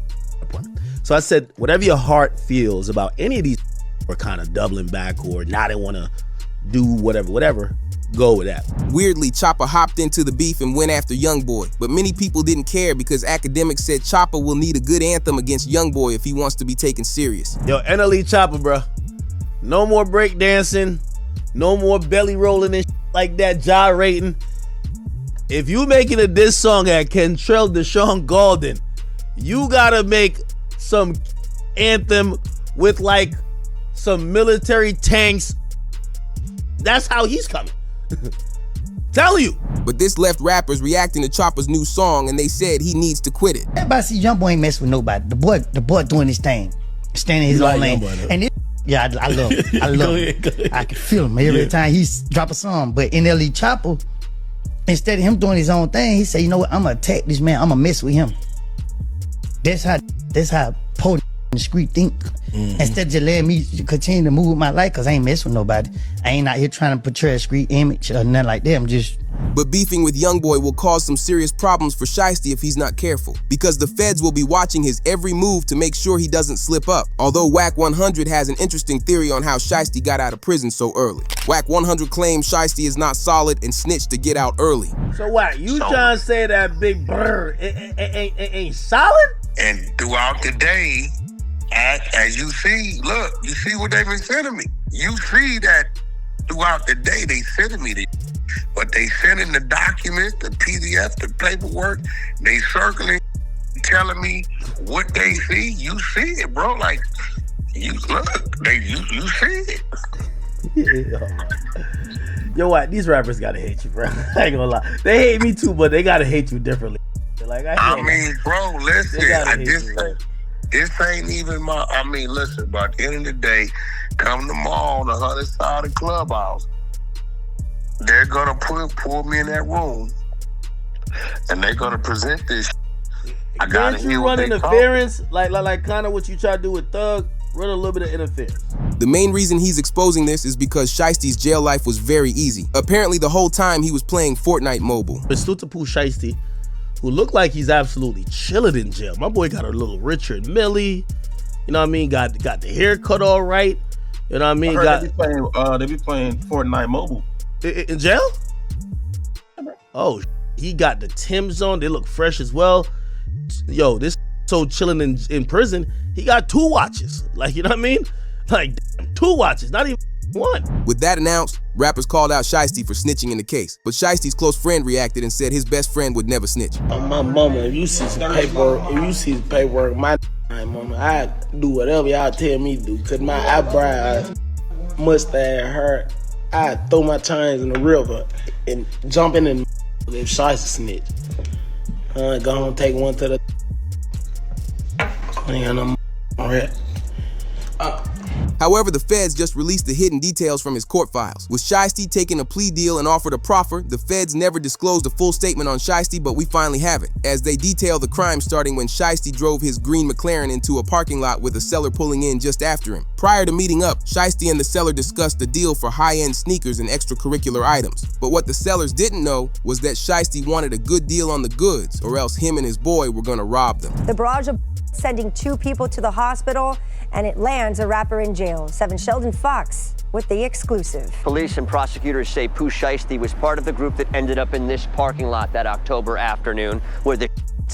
So I said, whatever your heart feels about any of these or kind of doubling back or not want to do whatever, go with that. Weirdly, Chopper hopped into the beef and went after YoungBoy, but many people didn't care because academics said Chopper will need a good anthem against YoungBoy if he wants to be taken serious. Yo, NLE Chopper, bro. No more break dancing, no more belly rolling and like that, gyrating. If you making a diss song at Kentrell Deshaun Golden, you gotta make some anthem with like some military tanks. That's how he's coming. Tell you. But this left rappers reacting to Chopper's new song, and they said he needs to quit it. Everybody see YoungBoy ain't messing with nobody. The boy doing his thing, standing his own lane. And it, yeah, I love him. I love him. I can feel him every time he drop a song. But NLE Chopper, instead of him doing his own thing, he said, you know what? I'm gonna attack this man. I'm gonna mess with him. That's how poor the street think. Instead of just letting me continue to move with my life, cause I ain't messing with nobody. I ain't out here trying to portray a street image or nothing like that. I'm just. But beefing with YoungBoy will cause some serious problems for Shiesty if he's not careful, because the feds will be watching his every move to make sure he doesn't slip up. Although Wack 100 has an interesting theory on how Shiesty got out of prison so early. Wack 100 claims Shiesty is not solid and snitched to get out early. So what? You trying to say that Big Bird ain't solid? And throughout the day, as you see, look, you see what they've been sending me. You see that throughout the day they sending me this. But they sending the documents, the PDF, the paperwork, they circling, telling me what they see. You see it, bro. Like, you look, you see it. Yo, what? These rappers gotta hate you, bro. I ain't gonna lie. They hate me too, but they gotta hate you differently. Like, I mean, bro, listen, this ain't even my, listen, but at the end of the day, come tomorrow on the other side of the clubhouse, they're gonna pull me in that room and they're gonna present this. I gotta hear what they interference, like kind of what you try to do with Thug, run a little bit of interference. The main reason he's exposing this is because Shiesty's jail life was very easy. Apparently the whole time he was playing Fortnite Mobile. It's Pooh Shiesty, who looked like he's absolutely chilling in jail. My boy got a little Richard Millie, you know what I mean? Got the haircut all right, you know what I mean? They be playing Fortnite Mobile. In jail? Oh, he got the Timbs on. They look fresh as well. Yo, this so chilling in prison. He got 2 watches. Like, you know what I mean? Like, damn, 2 watches, not even 1. With that announced, rappers called out Shiesty for snitching in the case. But Shiesty's close friend reacted and said his best friend would never snitch. On my mama, if you see some paperwork, my mama, I do whatever y'all tell me to do. Cause my eyebrows, mustache, hair, I throw my chains in the river and jump in and if Shiesty snitch. Go home, take one to the. I ain't got no red. However, the feds just released the hidden details from his court files. With Shiesty taking a plea deal and offered a proffer, the feds never disclosed a full statement on Shiesty, but we finally have it, as they detail the crime starting when Shiesty drove his green McLaren into a parking lot with a seller pulling in just after him. Prior to meeting up, Shiesty and the seller discussed a deal for high-end sneakers and extracurricular items. But what the sellers didn't know was that Shiesty wanted a good deal on the goods, or else him and his boy were gonna rob them. The barrage of sending 2 people to the hospital, and it lands a rapper in jail. 7 Sheldon Fox with the exclusive. Police and prosecutors say Pooh Shiesty was part of the group that ended up in this parking lot that October afternoon where the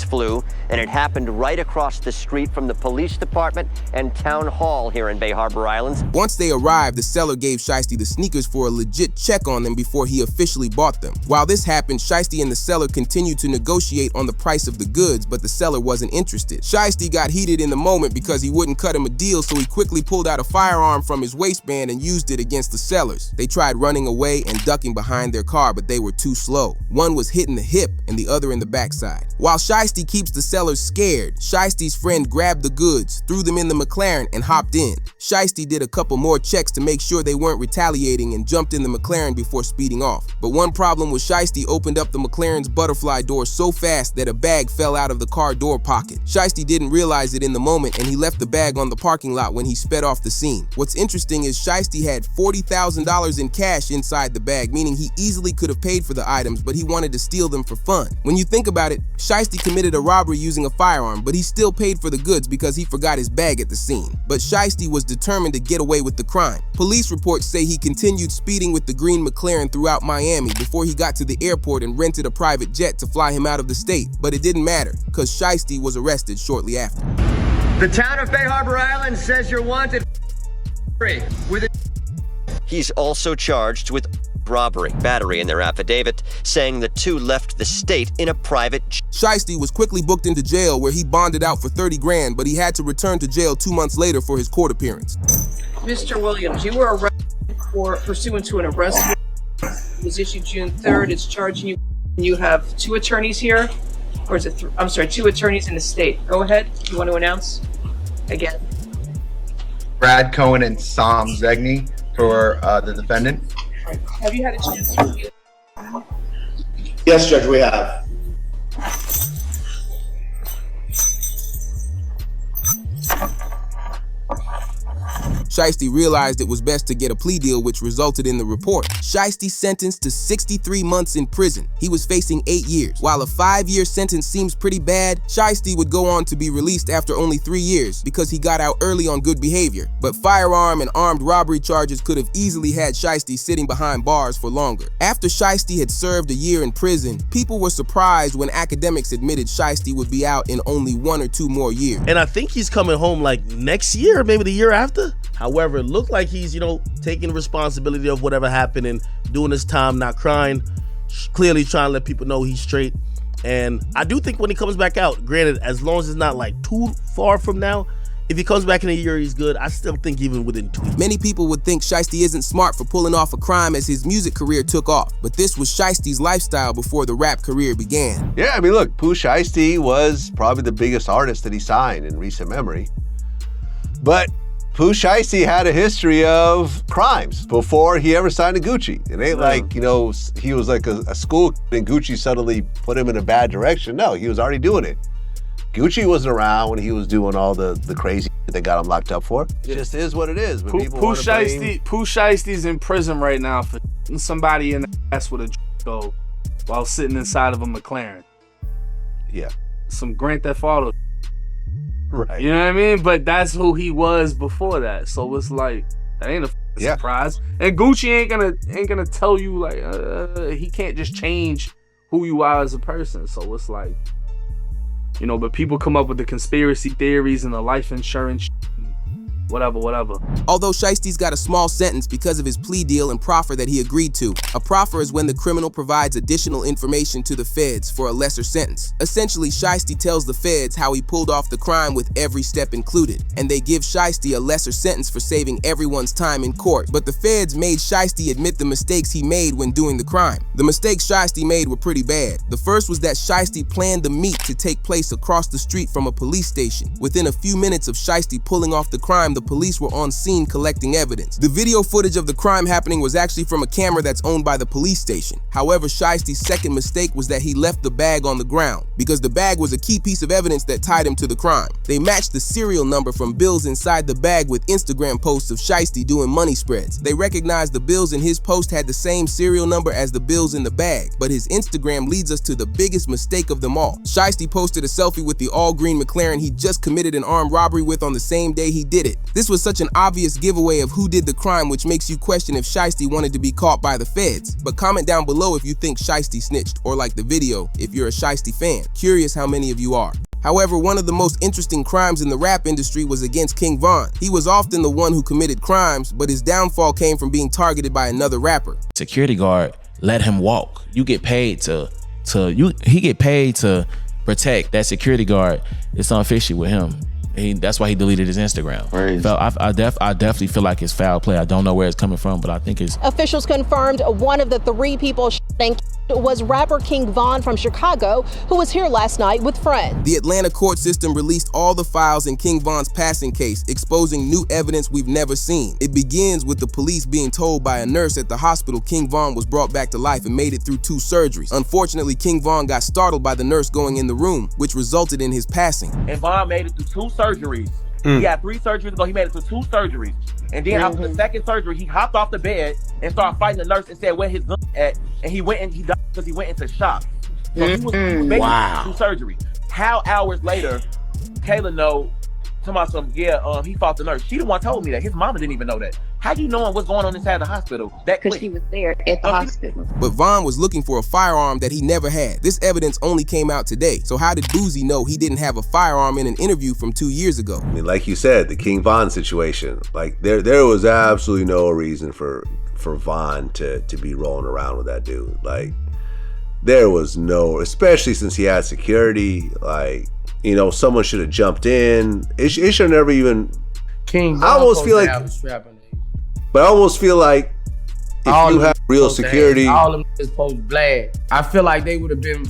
flew, and it happened right across the street from the police department and town hall here in Bay Harbor Islands. Once they arrived, the seller gave Shiesty the sneakers for a legit check on them before he officially bought them. While this happened, Shiesty and the seller continued to negotiate on the price of the goods, but the seller wasn't interested. Shiesty got heated in the moment because he wouldn't cut him a deal, so he quickly pulled out a firearm from his waistband and used it against the sellers. They tried running away and ducking behind their car, but they were too slow. One was hit in the hip and the other in the backside. While Shiesty keeps the sellers scared, Shiesty's friend grabbed the goods, threw them in the McLaren, and hopped in. Shiesty did a couple more checks to make sure they weren't retaliating and jumped in the McLaren before speeding off. But one problem was Shiesty opened up the McLaren's butterfly door so fast that a bag fell out of the car door pocket. Shiesty didn't realize it in the moment, and he left the bag on the parking lot when he sped off the scene. What's interesting is Shiesty had $40,000 in cash inside the bag, meaning he easily could have paid for the items, but he wanted to steal them for fun. When you think about it, Shiesty committed a robbery using a firearm, but he still paid for the goods because he forgot his bag at the scene. But Shiesty was determined to get away with the crime. Police reports say he continued speeding with the green McLaren throughout Miami before he got to the airport and rented a private jet to fly him out of the state. But it didn't matter, because Shiesty was arrested shortly after. The town of Bay Harbor Island says you're wanted with He's also charged with robbery, battery in their affidavit, saying the 2 left the state in a private jet. Shiesty was quickly booked into jail where he bonded out for 30 grand, but he had to return to jail 2 months later for his court appearance. Mr. Williams, you were arrested for pursuant to an arrest warrant. It was issued June 3rd. It's charging you. You have 2 attorneys here, or is it? I'm sorry, 2 attorneys in the state. Go ahead. You want to announce again? Brad Cohen and Sam Zegny for the defendant. Have you had a chance to review? Yes, Judge, we have. Shiesty realized it was best to get a plea deal, which resulted in the report. Shiesty sentenced to 63 months in prison. He was facing 8 years. While a 5-year sentence seems pretty bad, Shiesty would go on to be released after only 3 years because he got out early on good behavior. But firearm and armed robbery charges could have easily had Shiesty sitting behind bars for longer. After Shiesty had served a year in prison, people were surprised when academics admitted Shiesty would be out in only 1 or 2 more years. And I think he's coming home like next year, maybe the year after. However, it looked like he's, taking responsibility of whatever happened and doing his time, not crying, clearly trying to let people know he's straight. And I do think when he comes back out, granted, as long as it's not like too far from now, if he comes back in a year, he's good. I still think even within 2 years. Many people would think Shiesty isn't smart for pulling off a crime as his music career took off, but this was Shiesty's lifestyle before the rap career began. Yeah, I mean, look, Pooh Shiesty was probably the biggest artist that he signed in recent memory. But Pooh Shiesty had a history of crimes before he ever signed to Gucci. It ain't like, he was like a school kid and Gucci suddenly put him in a bad direction. No, he was already doing it. Gucci wasn't around when he was doing all the crazy shit they got him locked up for. It just is what it is. But people Pooh want to blame. Shiesty's in prison right now for shooting somebody in the ass with a Draco while sitting inside of a McLaren. Yeah. Some Grand Theft Auto. Right. You know what I mean? But that's who he was before that. So it's like, that ain't a surprise. And Gucci ain't gonna tell you like he can't just change who you are as a person. So it's like, you know, but people come up with the conspiracy theories and the life insurance whatever. Although Shiesty's got a small sentence because of his plea deal and proffer that he agreed to. A proffer is when the criminal provides additional information to the feds for a lesser sentence. Essentially, Shiesty tells the feds how he pulled off the crime with every step included, and they give Shiesty a lesser sentence for saving everyone's time in court. But the feds made Shiesty admit the mistakes he made when doing the crime. The mistakes Shiesty made were pretty bad. The first was that Shiesty planned the meet to take place across the street from a police station. Within a few minutes of Shiesty pulling off the crime, the police were on scene collecting evidence. The video footage of the crime happening was actually from a camera that's owned by the police station. However, Shiesty's second mistake was that he left the bag on the ground, because the bag was a key piece of evidence that tied him to the crime. They matched the serial number from bills inside the bag with Instagram posts of Shiesty doing money spreads. They recognized the bills in his post had the same serial number as the bills in the bag, but his Instagram leads us to the biggest mistake of them all. Shiesty posted a selfie with the all-green McLaren he just committed an armed robbery with on the same day he did it. This was such an obvious giveaway of who did the crime, which makes you question if Shiesty wanted to be caught by the feds. But comment down below if you think Shiesty snitched, or like the video if you're a Shiesty fan. Curious how many of you are. However, one of the most interesting crimes in the rap industry was against King Von. He was often the one who committed crimes, but his downfall came from being targeted by another rapper. Security guard let him walk. You get paid he get paid to protect that security guard. It's unfishy with him. That's why he deleted his Instagram. I definitely feel like it's foul play. I don't know where it's coming from, but I think it's... Officials confirmed one of the 3 people shooting was rapper King Von from Chicago, who was here last night with friends. The Atlanta court system released all the files in King Von's passing case, exposing new evidence we've never seen. It begins with the police being told by a nurse at the hospital King Von was brought back to life and made it through 2 surgeries. Unfortunately, King Von got startled by the nurse going in the room, which resulted in his passing. And Von made it through 2 surgeries. He had 3 surgeries ago. He made it through 2 surgeries. And then after the second surgery, he hopped off the bed and started fighting the nurse and said where his gun at. And he went and he died because he went into shock. So he was making 2 surgery. How hours later, Kayla know, he fought the nurse. She the one told me that. His mama didn't even know that. How you knowing what's going on inside the hospital? Because she was there at the hospital. But Von was looking for a firearm that he never had. This evidence only came out today. So how did Boosie know he didn't have a firearm in an interview from 2 years ago? I mean, like you said, the King Von situation, like there was absolutely no reason for Von to be rolling around with that dude. Like, there was no, especially since he had security, like, you know, someone should have jumped in. It should never even. King Von I almost feel like, but I almost feel like if you have real security, all of them is post blast. I feel like they would have been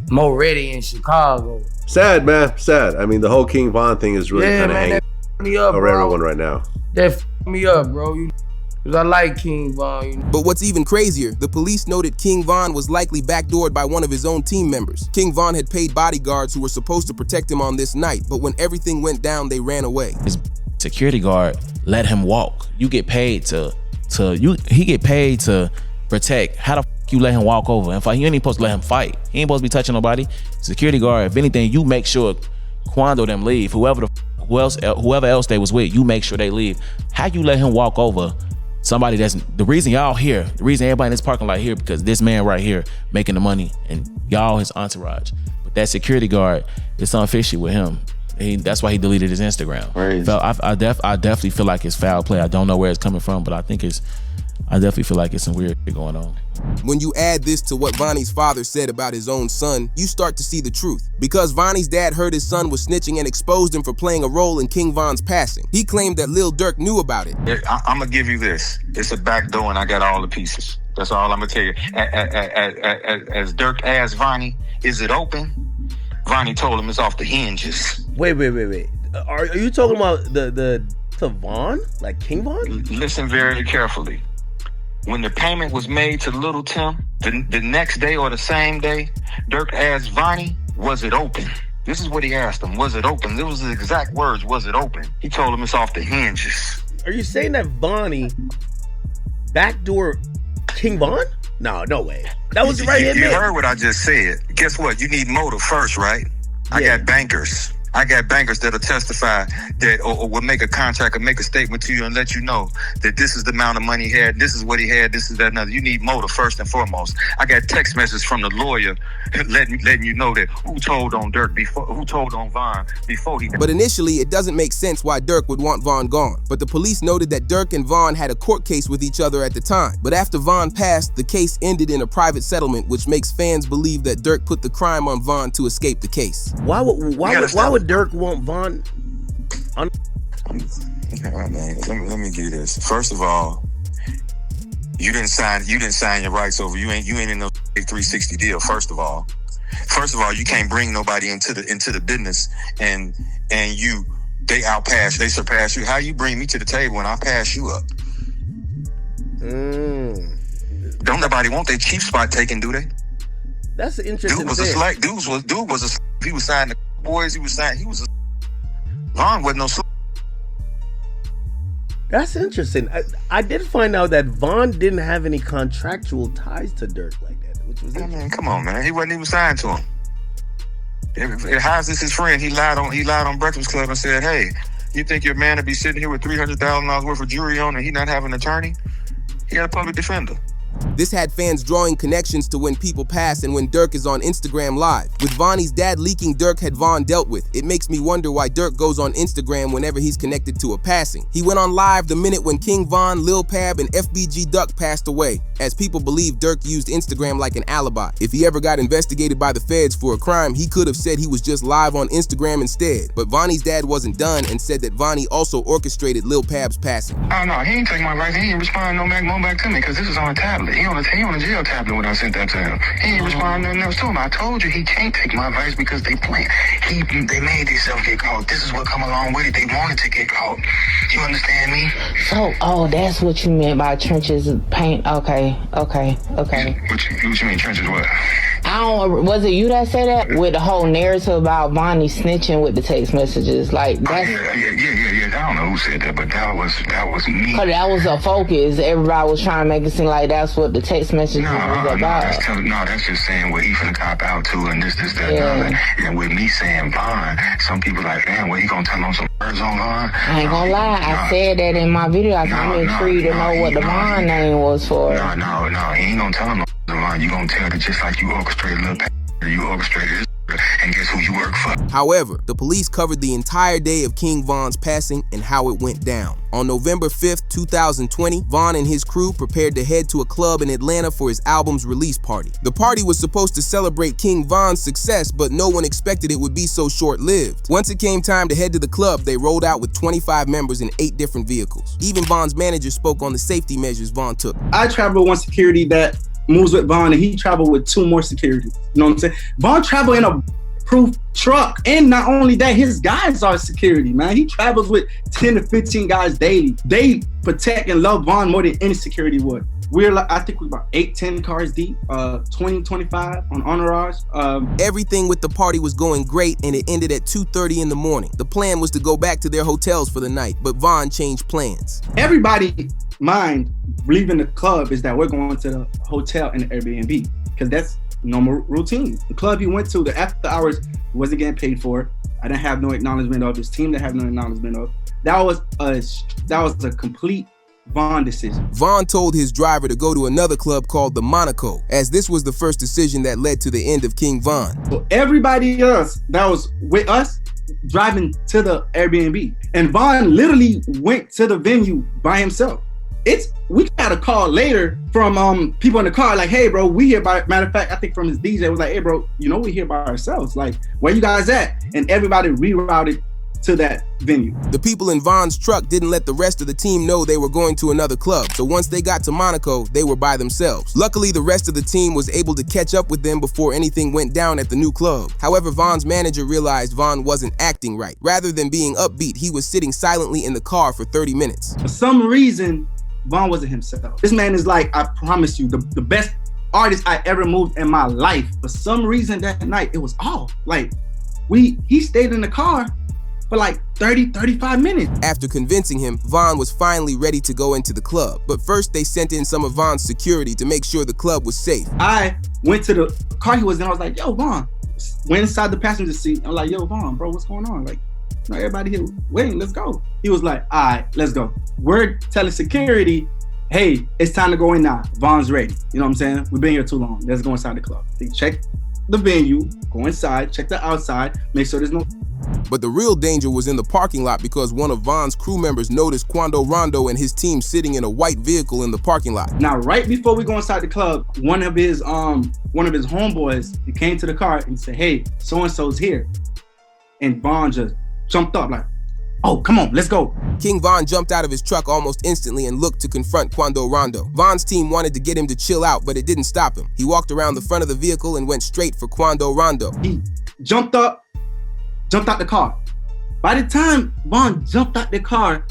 more ready in Chicago. Sad, man, sad. I mean, the whole King Von thing is really kind of hanging me up, over bro. everyone right now. That f***ed me up, bro. Because I like King Von. But what's even crazier, the police noted King Von was likely backdoored by one of his own team members. King Von had paid bodyguards who were supposed to protect him on this night, but when everything went down, they ran away. His security guard let him walk. You get paid he get paid to protect. How the f you let him walk over? In fact, you ain't even supposed to let him fight. He ain't supposed to be touching nobody. Security guard, if anything, you make sure Quando them leave. Whoever else they was with, you make sure they leave. How you let him walk over somebody that's the reason y'all here, the reason everybody in this parking lot here, because this man right here making the money and y'all his entourage. But that security guard, it's unfishy with him. That's why he deleted his Instagram. I definitely feel like it's foul play. I don't know where it's coming from, but I definitely feel like it's some weird shit going on. When you add this to what Vonnie's father said about his own son, you start to see the truth. Because Vonnie's dad heard his son was snitching and exposed him for playing a role in King Von's passing. He claimed that Lil Durk knew about it. I'm gonna give you this. It's a back door and I got all the pieces. That's all I'm gonna tell you. As Durk asked Vonnie, is it open? Vonnie told him it's off the hinges. Wait. Are you talking about the Von? Like King Von? Listen very carefully. When the payment was made to Little Tim, the next day or the same day, Durk asked Vonnie, was it open? This is what he asked him. Was it open? This was the exact words. Was it open? He told him it's off the hinges. Are you saying that Vonnie backdoor King Von? No way. That was right in there. You heard what I just said. Guess what? You need motive first, right? I got bankers. I got bankers that'll testify that or will make a contract or make a statement to you and let you know that this is the amount of money he had, this is what he had, this is that another. You need motive first and foremost. I got text messages from the lawyer letting you know that who told on Durk before, who told on Von before he. But initially, it doesn't make sense why Durk would want Von gone. But the police noted that Durk and Von had a court case with each other at the time. But after Von passed, the case ended in a private settlement, which makes fans believe that Durk put the crime on Von to escape the case. Why would Durk want Von? Let me give you this. First of all, you didn't sign your rights over. You ain't in no 360 deal. First of all, you can't bring nobody into the business and they surpass you. How you bring me to the table when I pass you up? Don't nobody want their chief spot taken, do they? That's an interesting. Dude was a slack. Dude was a. He was signing the boys. He was a. Von wasn't no slack. That's interesting. I did find out that Von didn't have any contractual ties to Durk like that, which was interesting. I mean, come on, man. He wasn't even signed to him. How's this his friend? He lied on Breakfast Club and said, "Hey, you think your man would be sitting here with $300,000 worth of jewelry on and he not have an attorney? He got a public defender." This had fans drawing connections to when people pass and when Durk is on Instagram Live. With Vonnie's dad leaking Durk had Von dealt with, it makes me wonder why Durk goes on Instagram whenever he's connected to a passing. He went on live the minute when King Von, Lil Pab, and FBG Duck passed away, as people believe Durk used Instagram like an alibi. If he ever got investigated by the feds for a crime, he could have said he was just live on Instagram instead. But Vonnie's dad wasn't done and said that Vonnie also orchestrated Lil Pab's passing. Oh no, he ain't take my rights. He ain't respond no back to me because this is on a tablet. He on a jail tablet when I sent that to him. He ain't respond nothing else to him. I told you he can't take my advice because they playing. They made themselves get caught. This is what come along with it. They wanted to get caught. You understand me? So, that's what you meant by trenches paint. Okay. What you mean trenches what? Was it you that said that? With the whole narrative about Vonnie snitching with the text messages, like that's. Yeah. I don't know who said that, but that was me. Cause that was a focus. Everybody was trying to make it seem like that's what the text messages was about. That's just saying what he finna cop out to and this, that, and with me saying Von, some people like, damn, what he gonna tell on some words on Von? I ain't gonna lie, I said that in my video. I'm intrigued to know what the Von name was for. No, he ain't gonna tell him no Von. You gonna tell that just like you orchestrated Lil Pab, you orchestrated this. And guess who you work for? However, the police covered the entire day of King Von's passing and how it went down. On November 5th, 2020, Von and his crew prepared to head to a club in Atlanta for his album's release party. The party was supposed to celebrate King Von's success, but no one expected it would be so short-lived. Once it came time to head to the club, they rolled out with 25 members in 8 different vehicles. Even Von's manager spoke on the safety measures Von took. I travel with one security that moves with Von, and he traveled with 2 more security. You know what I'm saying? Von traveled in a proof truck, and not only that, his guys are security, man. He travels with 10 to 15 guys daily. They protect and love Von more than any security would. I think we're about 8-10 cars deep, 20-25 on entourage. Everything with the party was going great, and it ended at 2:30 in the morning. The plan was to go back to their hotels for the night, but Von changed plans. Everybody mind leaving the club is that we're going to the hotel and the Airbnb, because that's normal routine. The club he went to, the after hours, wasn't getting paid for. I didn't have no acknowledgement of. His team didn't have no acknowledgement of. That was a complete Von decision. Von told his driver to go to another club called the Monaco, as this was the first decision that led to the end of King Von. So everybody else that was with us driving to the Airbnb, and Von literally went to the venue by himself. We got a call later from people in the car, like, hey bro, we here by, matter of fact, I think from his DJ was like, hey bro, we here by ourselves, like, where you guys at? And everybody rerouted to that venue. The people in Von's truck didn't let the rest of the team know they were going to another club, so once they got to Monaco, they were by themselves. Luckily, the rest of the team was able to catch up with them before anything went down at the new club. However, Von's manager realized Von wasn't acting right. Rather than being upbeat, he was sitting silently in the car for 30 minutes. For some reason, Von wasn't himself. This man is like, I promise you, the best artist I ever moved in my life. For some reason that night, it was off. Like, he stayed in the car for like 30, 35 minutes. After convincing him, Von was finally ready to go into the club. But first, they sent in some of Von's security to make sure the club was safe. I went to the car he was in. I was like, yo, Von. Went inside the passenger seat. I'm like, yo, Von, bro, what's going on? Like, everybody here waiting, let's go. He was like, all right, let's go. We're telling security, hey, it's time to go in now. Von's ready. You know what I'm saying? We've been here too long. Let's go inside the club. They check the venue, go inside, check the outside, make sure there's no... But the real danger was in the parking lot because one of Von's crew members noticed Quando Rondo and his team sitting in a white vehicle in the parking lot. Now, right before we go inside the club, one of his homeboys, he came to the car and he said, hey, so-and-so's here. And Von just jumped up like, oh, come on, let's go. King Von jumped out of his truck almost instantly and looked to confront Quando Rondo. Von's team wanted to get him to chill out, but it didn't stop him. He walked around the front of the vehicle and went straight for Quando Rondo. He jumped out the car. By the time Von jumped out the car,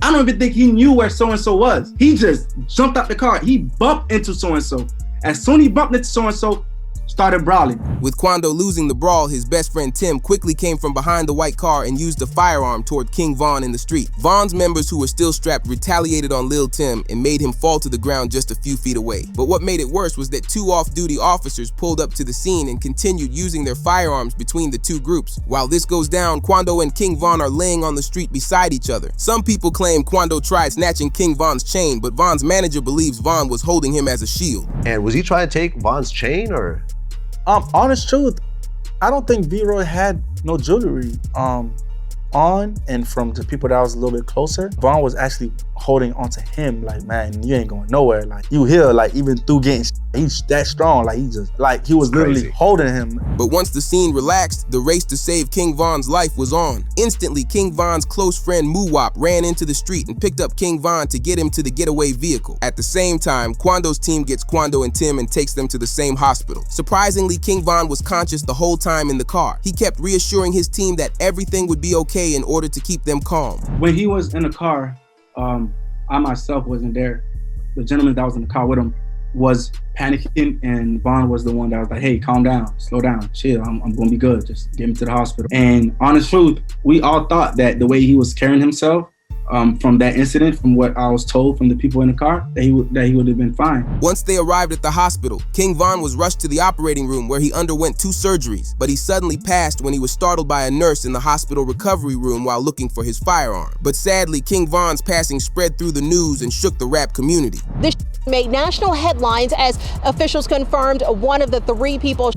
I don't even think he knew where so-and-so was. He just jumped out the car. He bumped into so-and-so. As soon as he bumped into so-and-so, started brawling. With Quando losing the brawl, his best friend Tim quickly came from behind the white car and used a firearm toward King Von in the street. Von's members who were still strapped retaliated on Lil Tim and made him fall to the ground just a few feet away. But what made it worse was that 2 off-duty officers pulled up to the scene and continued using their firearms between the 2 groups. While this goes down, Quando and King Von are laying on the street beside each other. Some people claim Quando tried snatching King Von's chain, but Von's manager believes Von was holding him as a shield. And was he trying to take Von's chain or? Honest truth, I don't think V-Roy had no jewelry on, and from the people that was a little bit closer, Von was actually holding onto him like, man, you ain't going nowhere. Like, you here, like, even through getting he's that strong, like, he was literally holding him. But once the scene relaxed, the race to save King Von's life was on. Instantly, King Von's close friend Muwop ran into the street and picked up King Von to get him to the getaway vehicle. At the same time, Quando's team gets Quando and Tim and takes them to the same hospital. Surprisingly, King Von was conscious the whole time in the car. He kept reassuring his team that everything would be okay in order to keep them calm. When he was in the car, I myself wasn't there. The gentleman that was in the car with him was panicking, and Von was the one that was like, hey, calm down, slow down, chill, I'm gonna be good, just get me to the hospital. And honest truth, we all thought that the way he was carrying himself, from that incident, from what I was told from the people in the car, that he would have been fine. Once they arrived at the hospital, King Von was rushed to the operating room where he underwent 2 surgeries, but he suddenly passed when he was startled by a nurse in the hospital recovery room while looking for his firearm. But sadly, King Von's passing spread through the news and shook the rap community. This made national headlines as officials confirmed one of the 3 people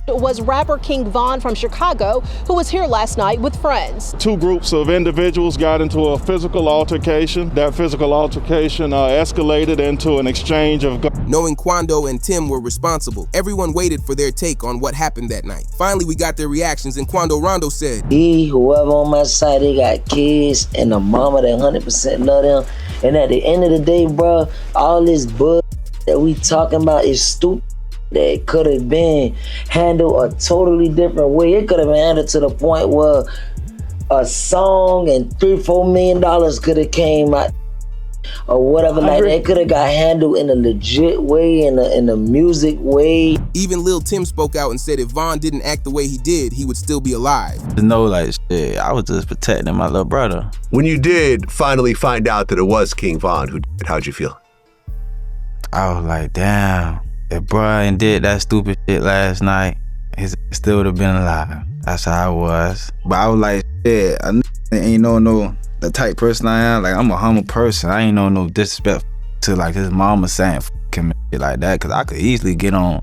was rapper King Von from Chicago, who was here last night with friends. 2 groups of individuals got into a physical altercation. That physical altercation escalated into an exchange of guns. Knowing Quando and Tim were responsible, everyone waited for their take on what happened that night. Finally, we got their reactions, and Quando Rondo said, whoever on my side, they got kids and a mama that 100% love them. And at the end of the day, bro, all this bull that we talking about is stupid. That could have been handled a totally different way. It could have been handled to the point where a song and $3-4 million could have came out or whatever. Like that could have got handled in a legit way, in a music way. Even Lil Tim spoke out and said if Von didn't act the way he did, he would still be alive. No, like, shit, I was just protecting my little brother. When you did finally find out that it was King Von who did it, how'd you feel? I was like, damn. If Brian did that stupid shit last night, he still would have been alive. That's how I was. But I was like, shit, I ain't no the type person I am. Like, I'm a humble person. I ain't no disrespect to like his mama saying f him and shit like that. Cause I could easily get on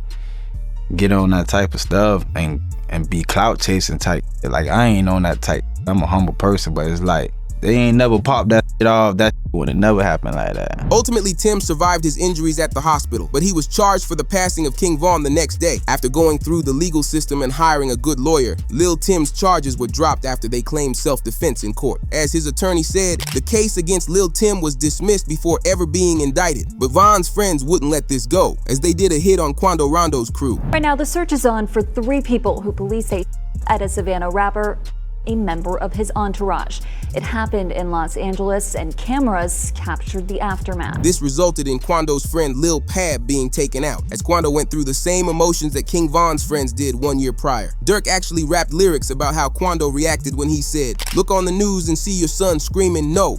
that type of stuff and be clout chasing type. Like, I ain't on that type. I'm a humble person, but it's like, they ain't never popped that shit off. That would have never happened like that. Ultimately, Tim survived his injuries at the hospital, but he was charged for the passing of King Von the next day. After going through the legal system and hiring a good lawyer, Lil Tim's charges were dropped after they claimed self-defense in court. As his attorney said, the case against Lil Tim was dismissed before ever being indicted. But Von's friends wouldn't let this go, as they did a hit on Quando Rondo's crew. Right now, the search is on for 3 people who police say at a Savannah rapper. a member of his entourage. It happened in Los Angeles, and cameras captured the aftermath. This resulted in Quando's friend Lil Pab being taken out, as Quando went through the same emotions that King Von's friends did 1 year prior. Durk actually rapped lyrics about how Quando reacted when he said, "Look on the news and see your son screaming no."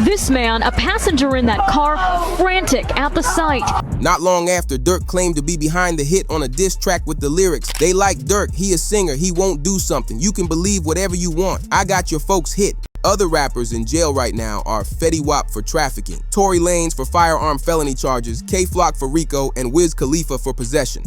This man, a passenger in that car, frantic at the sight. Not long after, Durk claimed to be behind the hit on a diss track with the lyrics, "They like Durk, he a singer, he won't do something. You can believe whatever you want. I got your folks hit." Other rappers in jail right now are Fetty Wap for trafficking, Tory Lanez for firearm felony charges, K-Flock for RICO, and Wiz Khalifa for possession.